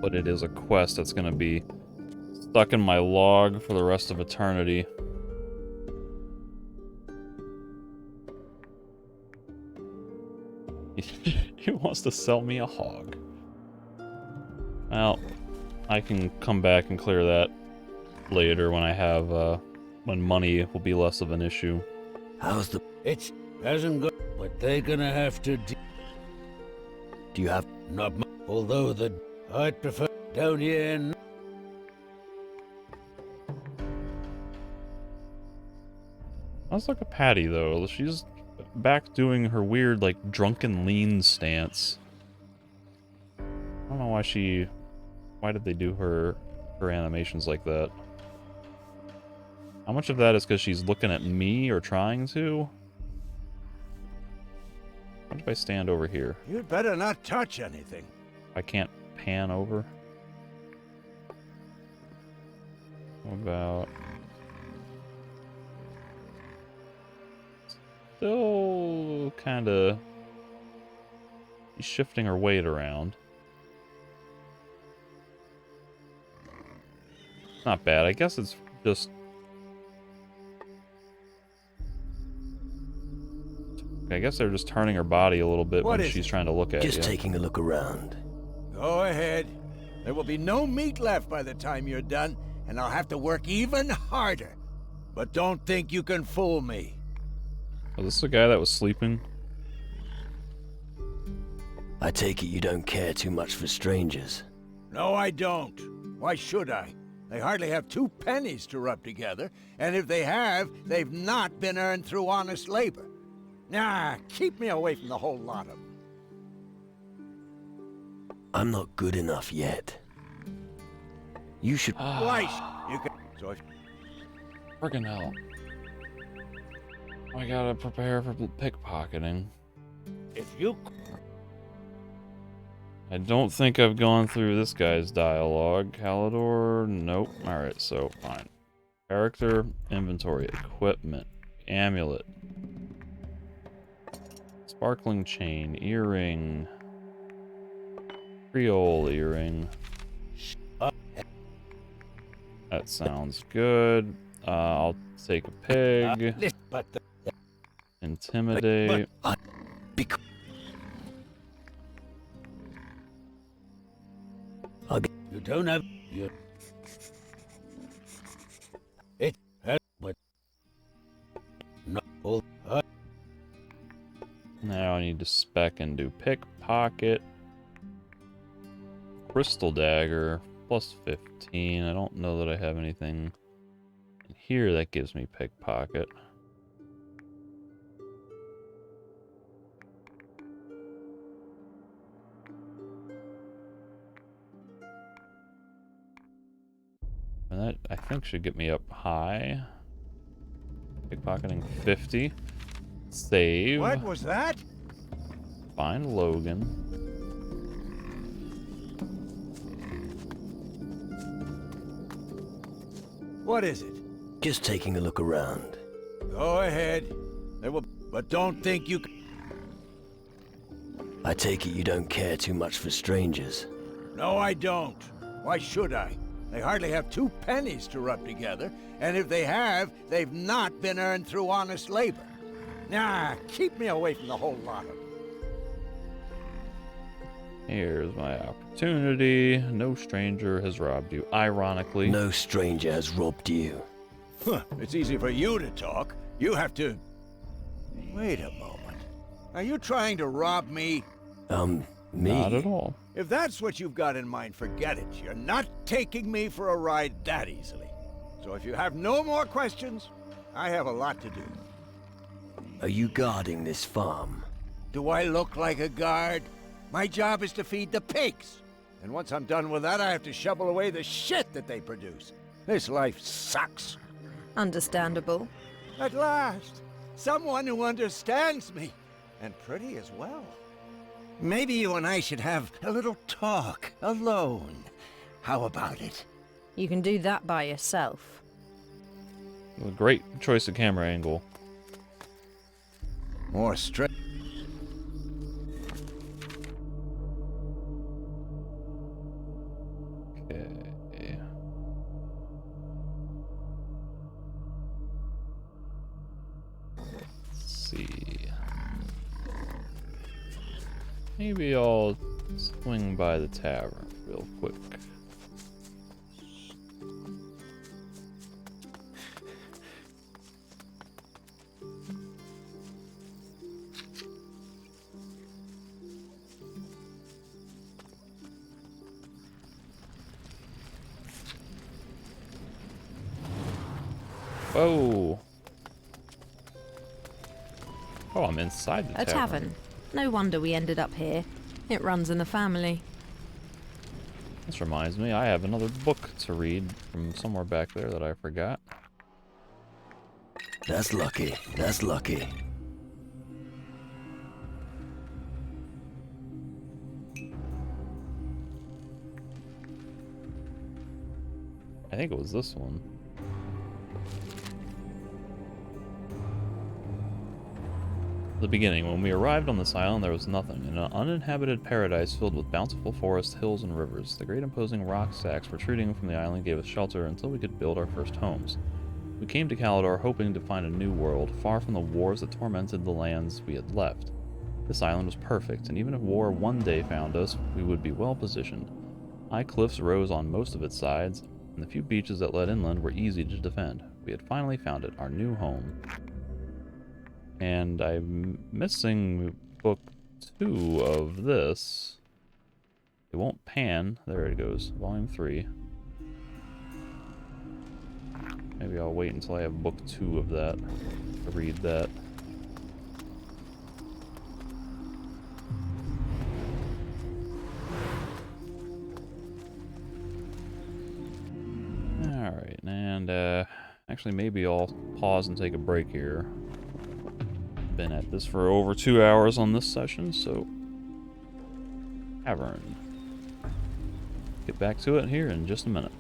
But it is a quest that's going to be stuck in my log for the rest of eternity. He wants to sell me a hog. Well, I can come back and clear that later when I have, when money will be less of an issue. How's the... It hasn't got... But they're gonna have to... Do you have... Not much. Although the... I'd prefer down here and... Let's look at Patty, though. She's back doing her weird, like, drunken lean stance. I don't know why she... Why did they do her animations like that? How much of that is because she's looking at me or trying to? What if I stand over here? You'd better not touch anything. I can't pan over. What about... still kind of shifting her weight around. Not bad. I guess it's just... I guess they're just turning her body a little bit when she's trying to look at you. Just taking a look around. Go ahead. There will be no meat left by the time you're done, and I'll have to work even harder. But don't think you can fool me. Oh, this is the guy that was sleeping? I take it you don't care too much for strangers. No, I don't. Why should I? They hardly have 2 pennies to rub together, and if they have, they've not been earned through honest labor. Nah, keep me away from the whole lot of them. I'm not good enough yet. You should... You can... So if... Friggin' hell. I gotta prepare for pickpocketing. If you... I don't think I've gone through this guy's dialogue. Calidor, nope. Alright, so fine. Character, inventory, equipment, amulet, sparkling chain, earring, Creole earring. That sounds good. I'll take a pig. Intimidate. You don't have... It has... But... No... Now I need to spec and do pickpocket. Crystal dagger, plus 15. I don't know that I have anything in here that gives me pickpocket. And that, I think, should get me up high. Pickpocketing 50. Save. What was that? Find Logan. What is it? Just taking a look around. Go ahead. There will... But don't think you... I take it you don't care too much for strangers. No, I don't. Why should I? They hardly have 2 pennies to rub together, and if they have, they've not been earned through honest labor. Nah, keep me away from the whole lot of them. Here's my opportunity. No stranger has robbed you. Ironically. No stranger has robbed you. Huh, it's easy for you to talk. You have to... Wait a moment. Are you trying to rob me? Me? Not at all. If that's what you've got in mind, forget it. You're not taking me for a ride that easily. So if you have no more questions, I have a lot to do. Are you guarding this farm? Do I look like a guard? My job is to feed the pigs. And once I'm done with that, I have to shovel away the shit that they produce. This life sucks. Understandable. At last, someone who understands me. And pretty as well. Maybe you and I should have a little talk, alone. How about it? You can do that by yourself. A great choice of camera angle. More straight. Okay. Let's see. Maybe I'll swing by the tavern real quick. Whoa. Oh, I'm inside the tavern. A tavern. No wonder we ended up here. It runs in the family. This reminds me, I have another book to read from somewhere back there that I forgot. That's lucky. That's lucky. I think it was this one. The beginning. When we arrived on this island, there was nothing. An uninhabited paradise filled with bountiful forests, hills, and rivers. The great imposing rock stacks protruding from the island gave us shelter until we could build our first homes. We came to Calidor hoping to find a new world, far from the wars that tormented the lands we had left. This island was perfect, and even if war one day found us, we would be well positioned. High cliffs rose on most of its sides, and the few beaches that led inland were easy to defend. We had finally found it, our new home. And I'm missing book 2 of this. It won't pan. There it goes. Volume 3. Maybe I'll wait until I have book 2 of that to read that. Alright, and actually maybe I'll pause and take a break here. Been at this for over 2 hours on this session, so Tavern. Get back to it here in just a minute.